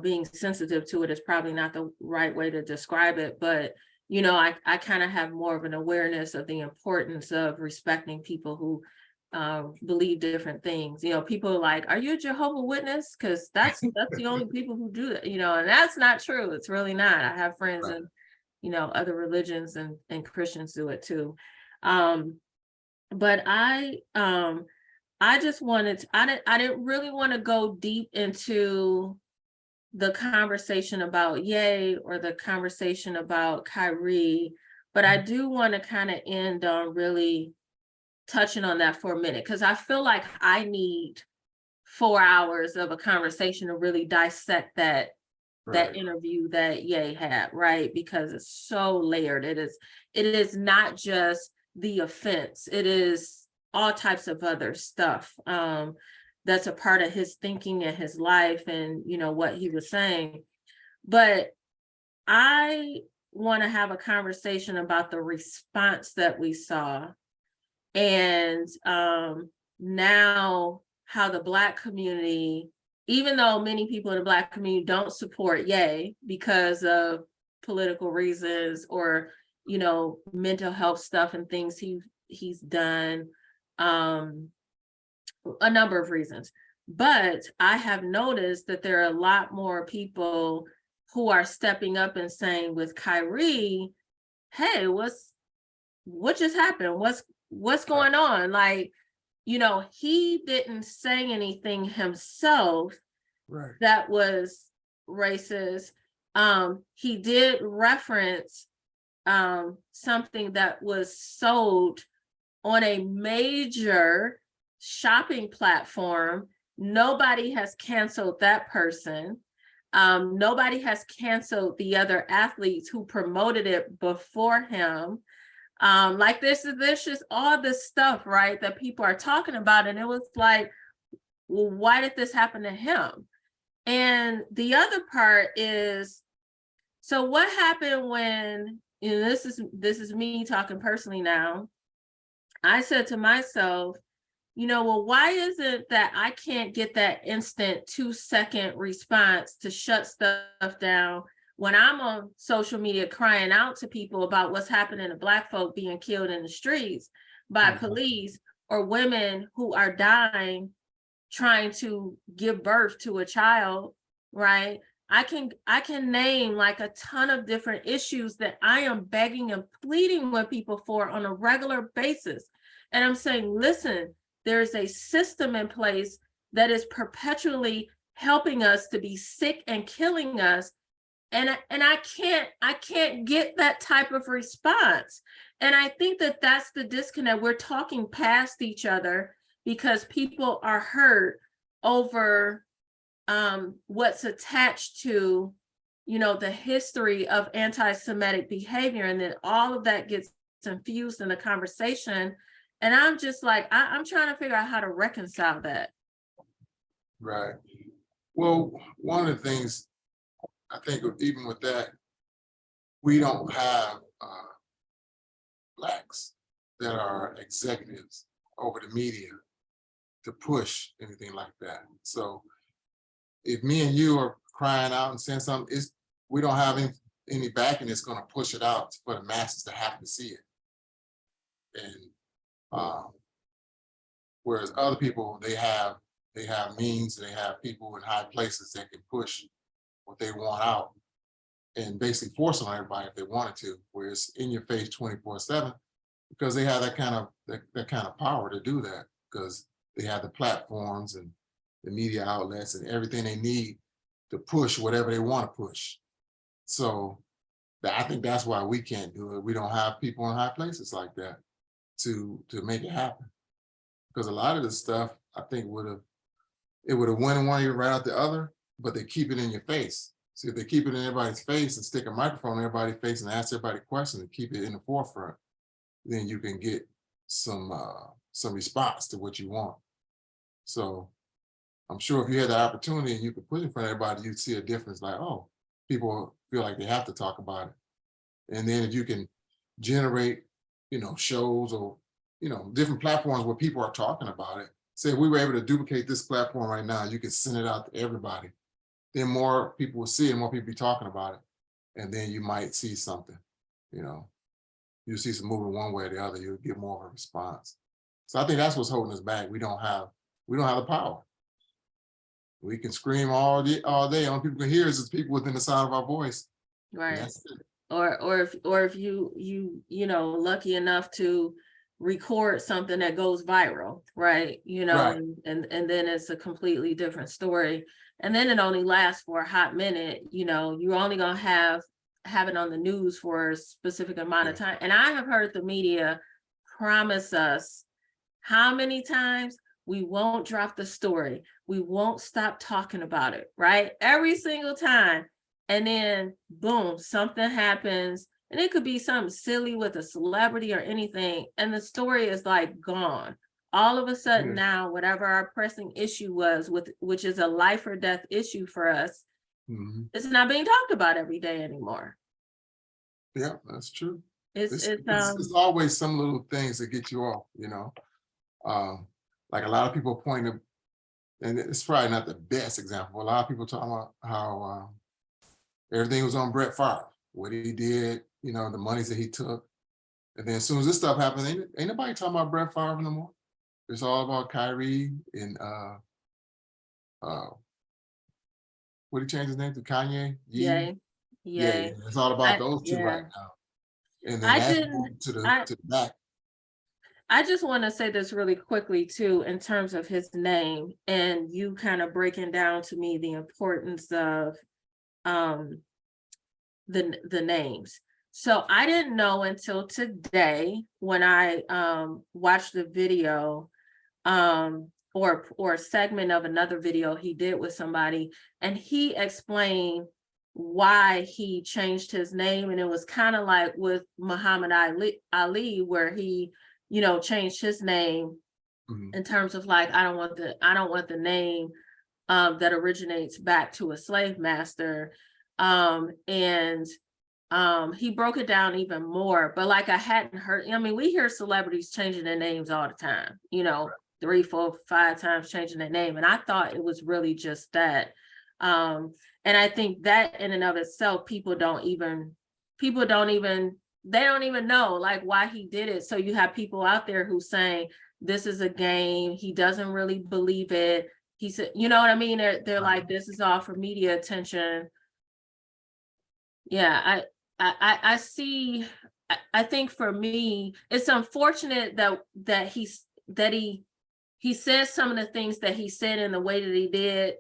being sensitive to it is probably not the right way to describe it, but I kind of have more of an awareness of the importance of respecting people who believe different things. People are like, are you a Jehovah Witness? Because that's the only people who do that, and that's not true. It's really not. I have friends Right. in other religions, and Christians do it too. Um, but I just I didn't really want to go deep into the conversation about Ye or the conversation about Kyrie, but I do want to kind of end on really touching on that for a minute, because I feel like I need 4 hours of a conversation to really dissect that Right. interview that Ye had, right? Because it's so layered. It is not just the offense. It is all types of other stuff that's a part of his thinking and his life, and what he was saying. But I want to have a conversation about the response that we saw, and now how the Black community, even though many people in the Black community don't support Ye because of political reasons or mental health stuff and things he's done, a number of reasons. But I have noticed that there are a lot more people who are stepping up and saying with Kyrie, hey, what just happened? What's Right. going on? Like, he didn't say anything himself Right. that was racist. He did reference something that was sold on a major shopping platform. Nobody has canceled that person. Nobody has canceled the other athletes who promoted it before him. Like there's just all this stuff, right, that people are talking about. And it was like, well, why did this happen to him? And the other part is, so what happened when, this is me talking personally now. I said to myself, well, why is it that I can't get that instant 2-second response to shut stuff down when I'm on social media crying out to people about what's happening to Black folk being killed in the streets by police, or women who are dying trying to give birth to a child, right? I can name like a ton of different issues that I am begging and pleading with people for on a regular basis. And I'm saying, listen, there's a system in place that is perpetually helping us to be sick and killing us. And I can't get that type of response. And I think that that's the disconnect. We're talking past each other because people are hurt over what's attached to, you know, the history of anti-Semitic behavior, and then all of that gets infused in the conversation. And I'm just like, I'm trying to figure out how to reconcile that. Right. Well, one of the things I think even with that, we don't have Blacks that are executives over the media to push anything like that. So if me and you are crying out and saying something, we don't have any backing that's going to push it out for the masses to have to see it. And whereas other people, they have means, they have people in high places that can push what they want out and basically force it on everybody if they wanted to, where it's in your face 24/7, because they have that kind of power to do that, because they have the platforms and the media outlets and everything they need to push whatever they want to push. So I think that's why we can't do it. We don't have people in high places like that to make it happen. Because a lot of this stuff, I think would have went in one ear right out the other, but they keep it in your face. See, if they keep it in everybody's face and stick a microphone in everybody's face and ask everybody questions and keep it in the forefront, then you can get some response to what you want. So I'm sure if you had the opportunity and you could put it in front of everybody, you'd see a difference. Like, oh, people feel like they have to talk about it. And then if you can generate, shows or, different platforms where people are talking about it. Say if we were able to duplicate this platform right now, you can send it out to everybody. Then more people will see it, more people be talking about it. And then you might see something, you see some movement one way or the other, you'll get more of a response. So I think that's what's holding us back. We don't have the power. We can scream all day. Only people can hear is people within the sound of our voice. Right. That's it. Or if you lucky enough to record something that goes viral, right? Right. And then it's a completely different story. And then it only lasts for a hot minute. You're only gonna have it on the news for a specific amount of time. And I have heard the media promise us how many times we won't drop the story. We won't stop talking about it, right? Every single time. And then boom, something happens. And it could be something silly with a celebrity or anything. And the story is like gone. All of a sudden now, whatever our pressing issue was, which is a life or death issue for us, it's not being talked about every day anymore. Yeah, that's true. It's always some little things that get you off, like a lot of people point to, and it's probably not the best example. A lot of people talk about how everything was on Brett Favre, what he did, the monies that he took. And then as soon as this stuff happened, ain't nobody talking about Brett Favre no more. It's all about Kyrie and what did he change his name to? Kanye? Yeah. It's all about those two right now. And then that's to the back. I just want to say this really quickly too, in terms of his name, and you kind of breaking down to me the importance of the names. So I didn't know until today when I watched the video or a segment of another video he did with somebody, and he explained why he changed his name. And it was kind of like with Muhammad Ali, where he changed his name in terms of like, I don't want the name that originates back to a slave master. And he broke it down even more, but like I hadn't heard, we hear celebrities changing their names all the time, 3, 4, 5 times changing their name. And I thought it was really just that. And I think that in and of itself, they don't even know like why he did it. So you have people out there who saying this is a game. He doesn't really believe it. He said, you know what I mean? They're like, this is all for media attention. Yeah, I see. I think for me, it's unfortunate that he says some of the things that he said in the way that he did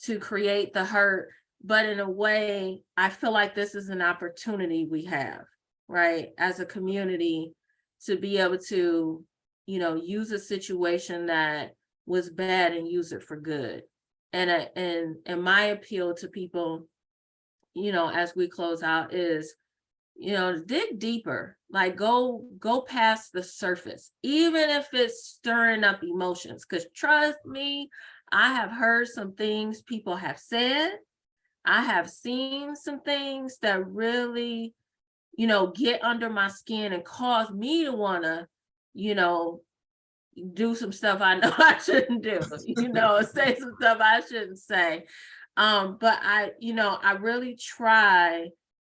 to create the hurt. But in a way, I feel like this is an opportunity we have, right, as a community to be able to, use a situation that was bad and use it for good. And my appeal to people, as we close out is, dig deeper, like go past the surface, even if it's stirring up emotions. Because trust me, I have heard some things people have said. I have seen some things that really, get under my skin and cause me to want to, do some stuff I know I shouldn't do, say some stuff I shouldn't say. But I really try,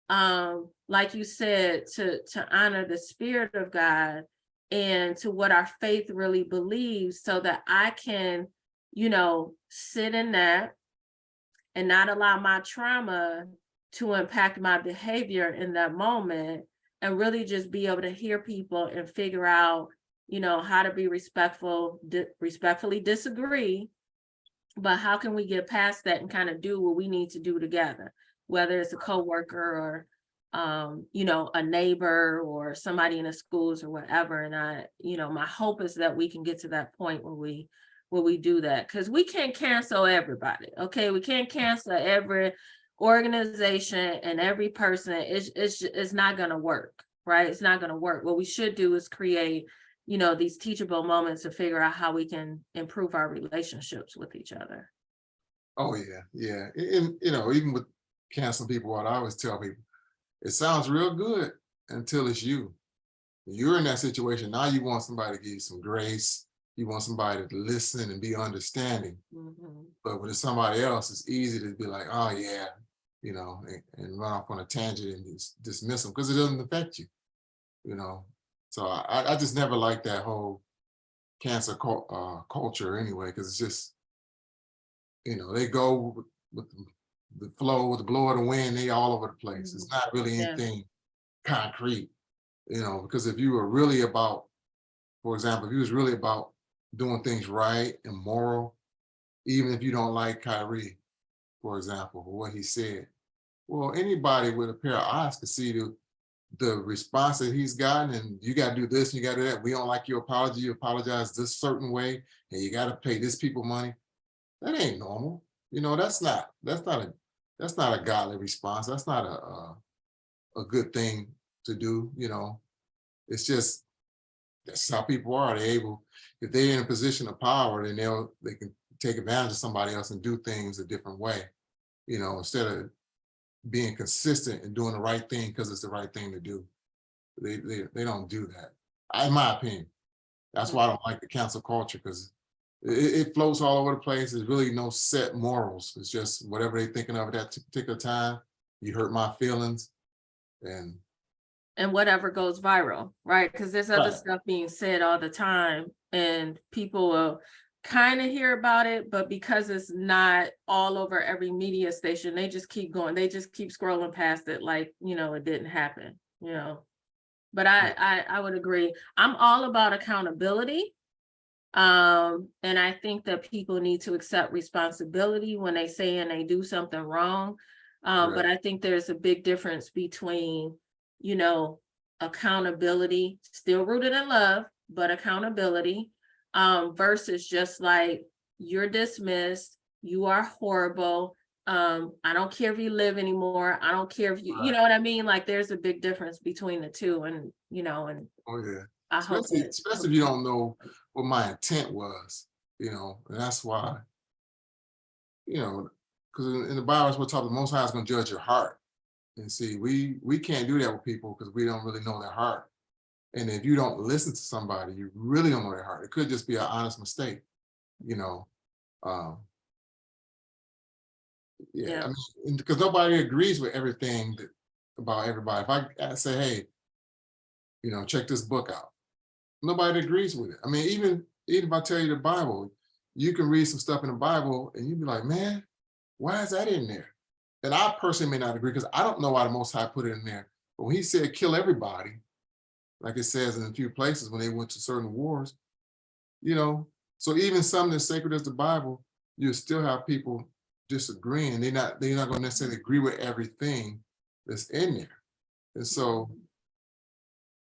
like you said, to honor the Spirit of God and to what our faith really believes, so that I can, sit in that and not allow my trauma to impact my behavior in that moment, and really just be able to hear people and figure out, how to be respectful, respectfully disagree, but how can we get past that and kind of do what we need to do together, whether it's a coworker or, a neighbor or somebody in the schools or whatever. And my hope is that we can get to that point where we do that, because we can't cancel everybody. Okay, we can't cancel every organization and every person. It's not going to work, right? It's not going to work. What we should do is create, these teachable moments to figure out how we can improve our relationships with each other. Oh yeah, yeah. And even with canceling people out, I always tell people, it sounds real good until it's you. You're in that situation. Now you want somebody to give you some grace. You want somebody to listen and be understanding. Mhm. But when it's somebody else, it's easy to be like, oh yeah, and run off on a tangent and just dismiss them because it doesn't affect you, you know. So I just never liked that whole cancer culture anyway, because it's just, they go with the flow, with the blow of the wind, they all over the place. It's not really Yeah. anything concrete, because if you were really about, for example, if you was really about doing things right and moral, even if you don't like Kyrie, for example, or what he said, well, anybody with a pair of eyes could see the response that he's gotten, and you got to do this and you got to do that. We don't like your apology. You apologize this certain way, and you got to pay this people money. That ain't normal. That's not a godly response. That's not a good thing to do. It's just that's how people are. They're able, if they're in a position of power, then they can take advantage of somebody else and do things a different way. Instead of being consistent and doing the right thing because it's the right thing to do. They don't do that. In my opinion. That's why I don't like the cancel culture, because it floats all over the place. There's really no set morals. It's just whatever they're thinking of at that particular time. You hurt my feelings, and whatever goes viral, right? Because there's other right. stuff being said all the time, and people will kind of hear about it, but because it's not all over every media station, they just keep going. They just keep scrolling past it like, it didn't happen, But I would agree. I'm all about accountability. And I think that people need to accept responsibility when they say and they do something wrong. But I think there's a big difference between, accountability, still rooted in love, but accountability, versus just like, you're dismissed, you are horrible. I don't care if you live anymore. I don't care if you know what I mean? Like, there's a big difference between the two. And, and Oh yeah. I hope Especially, that. especially if you don't know what my intent was, and that's why, because in the Bible, we're talking, the Most High is going to judge your heart. And see, we can't do that with people because we don't really know their heart. And if you don't listen to somebody, you really don't know their heart. It could just be an honest mistake, you know. Um, yeah, I mean, because nobody agrees with everything about everybody. If I say, hey, check this book out, nobody agrees with it. I mean, even if I tell you the Bible, you can read some stuff in the Bible and you'd be like, man, why is that in there? And I personally may not agree because I don't know why the Most High put it in there. But when he said kill everybody, like it says in a few places when they went to certain wars, so even something as sacred as the Bible, you still have people disagreeing. They're not going to necessarily agree with everything that's in there. And so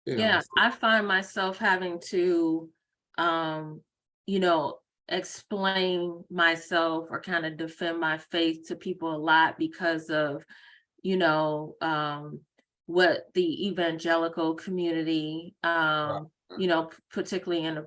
you know. Yeah, I find myself having to, um, you know, explain myself or kind of defend my faith to people a lot because of, you know, what the evangelical community, Right, you know, particularly in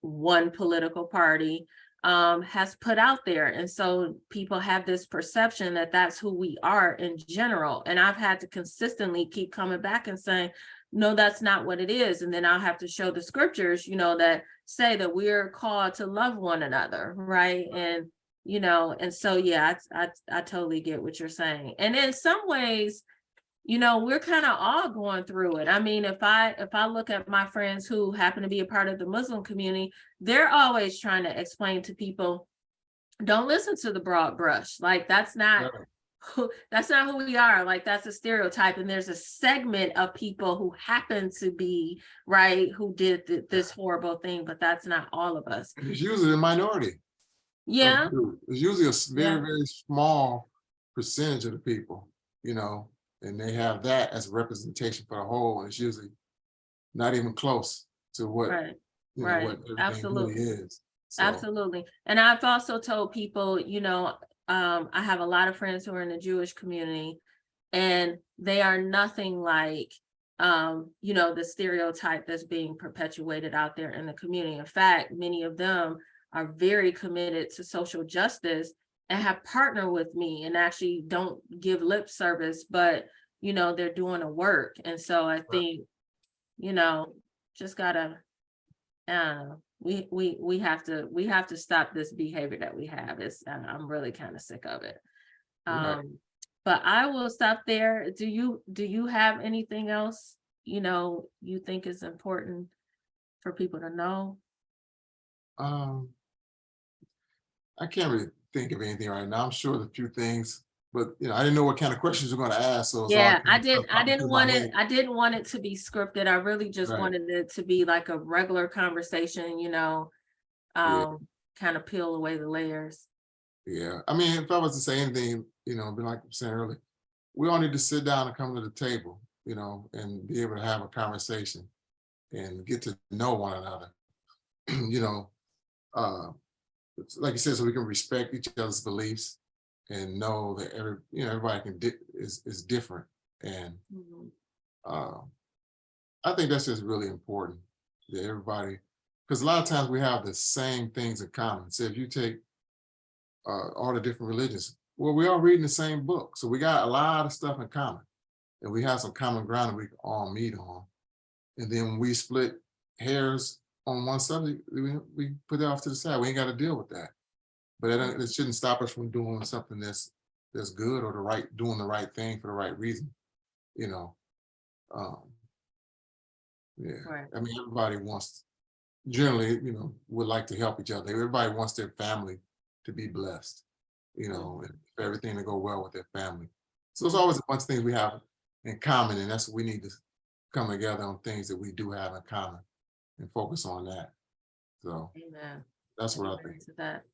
one political party, has put out there. And so people have this perception that that's who we are in general. And I've had to consistently keep coming back and saying, no, that's not what it is. And then I'll have to show the scriptures, you know, that say that we're called to love one another, right? And you know, and so yeah, I totally get what you're saying. And in some ways, you know, we're kind of all going through it. I mean, if I look at my friends who happen to be a part of the Muslim community, they're always trying to explain to people, don't listen to the broad brush. Like that's not right, that's not who we are. Like that's a stereotype. And there's a segment of people who happen to be right, who did this horrible thing, but that's not all of us. and it's usually the minority of the Yeah, group. It's usually a very, yeah, very small percentage of the people, and they have that as a representation for the whole, and it's usually not even close to what, right, what right. everything really Absolutely. is. So, Absolutely. And I've also told people, you know, I have a lot of friends who are in the Jewish community, and they are nothing like, you know, the stereotype that's being perpetuated out there in the community. In fact, many of them are very committed to social justice and have partnered with me and actually don't give lip service, but, you know, they're doing the work. And so I right, think, you know, just gotta we have to stop this behavior that we have. It's I'm really kind of sick of it. right. But I will stop there. Do you have anything else, you know, you think is important for people to know? Um, I can't really think of anything right now. I'm sure of a few things, but I didn't know what kind of questions you're going to ask, so it's all Yeah, kind of stuff I popping didn't through my want it, head. I didn't want it to be scripted. I really just Right. wanted it to be like a regular conversation, you know, Yeah. kind of peel away the layers. Yeah. I mean, if I was to say anything, be like I'm saying earlier, we all need to sit down and come to the table, and be able to have a conversation and get to know one another. you know, uh, like you said, so we can respect each other's beliefs and know that everybody is different. And Mhm. uh, I think that's just really important that everybody, because a lot of times we have the same things in common. So if you take all the different religions, well, we all reading the same book, so we got a lot of stuff in common, and we have some common ground that we can all meet on. And then when we split hairs on one subject, we put that off to the side. We ain't got to deal with that. But it shouldn't stop us from doing something that's good or doing the right thing for the right reason. You know, um, yeah. Right. I mean, everybody wants generally, would like to help each other. Everybody wants their family to be blessed. And Mhm. for everything to go well with their family. So there's Mhm. always a bunch of things we have in common, and that's what we need to come together on things that we do have in common and focus on that. So Amen. that's what I Amen think. to that.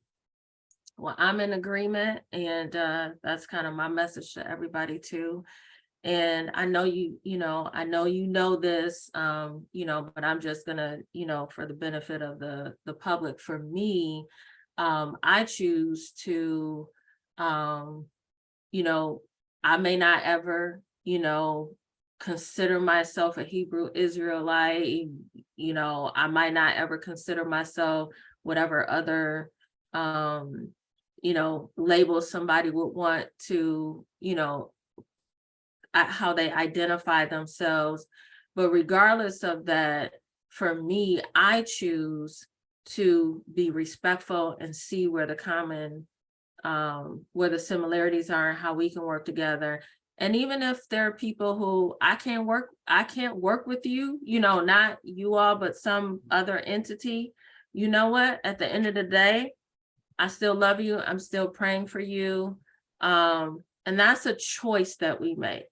Well, I'm in agreement, and that's kind of my message to everybody too. And I know I know you know this, you know, but I'm just gonna, you know, for the benefit of the public, for me, I choose to, um, you know, I may not ever, you know, consider myself a Hebrew Israelite, you know, I might not ever consider myself whatever other, um, you know, label somebody would want to, you know, how they identify themselves. But regardless of that, for me, I choose to be respectful and see where the common, where the similarities are and how we can work together. And even if there are people who I can't work with you, you know, not you all, but some other entity, you know what? At the end of the day, I still love you. I'm still praying for you. And that's a choice that we make,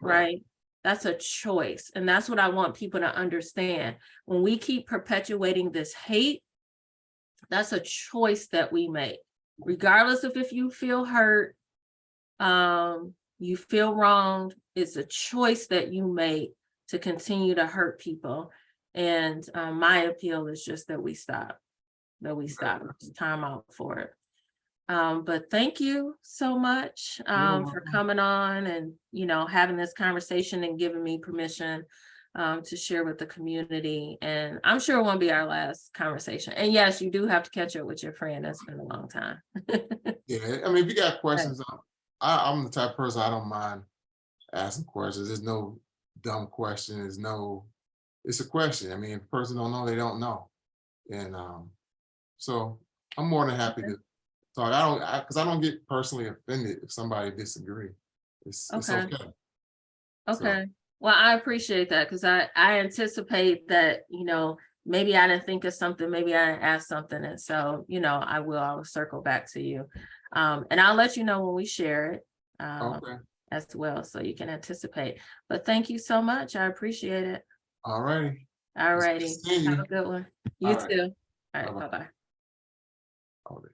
Right. right? That's a choice. And that's what I want people to understand. When we keep perpetuating this hate, that's a choice that we make. Regardless of if you feel hurt, you feel wronged, it's a choice that you make to continue to hurt people. And my appeal is just that we stop. It's time out for it. But thank you so much for coming on and, having this conversation and giving me permission to share with the community. And I'm sure it won't be our last conversation. And yes, you do have to catch up with your friend. It's been a long time. Yeah, I mean, if you got questions, I'm the type of person, I don't mind asking questions. There's no dumb question. It's a question. I mean, if a person don't know, they don't know. And so I'm more than happy to talk. Because I don't get personally offended if somebody disagree. It's okay. Okay. Well, I appreciate that, because I anticipate that, maybe I didn't think of something, maybe I didn't ask something. And so, I'll circle back to you. And I'll let you know when we share it as well, so you can anticipate. But thank you so much. I appreciate it. All righty. All righty. Have a good one. You too. All right. Bye-bye. All right.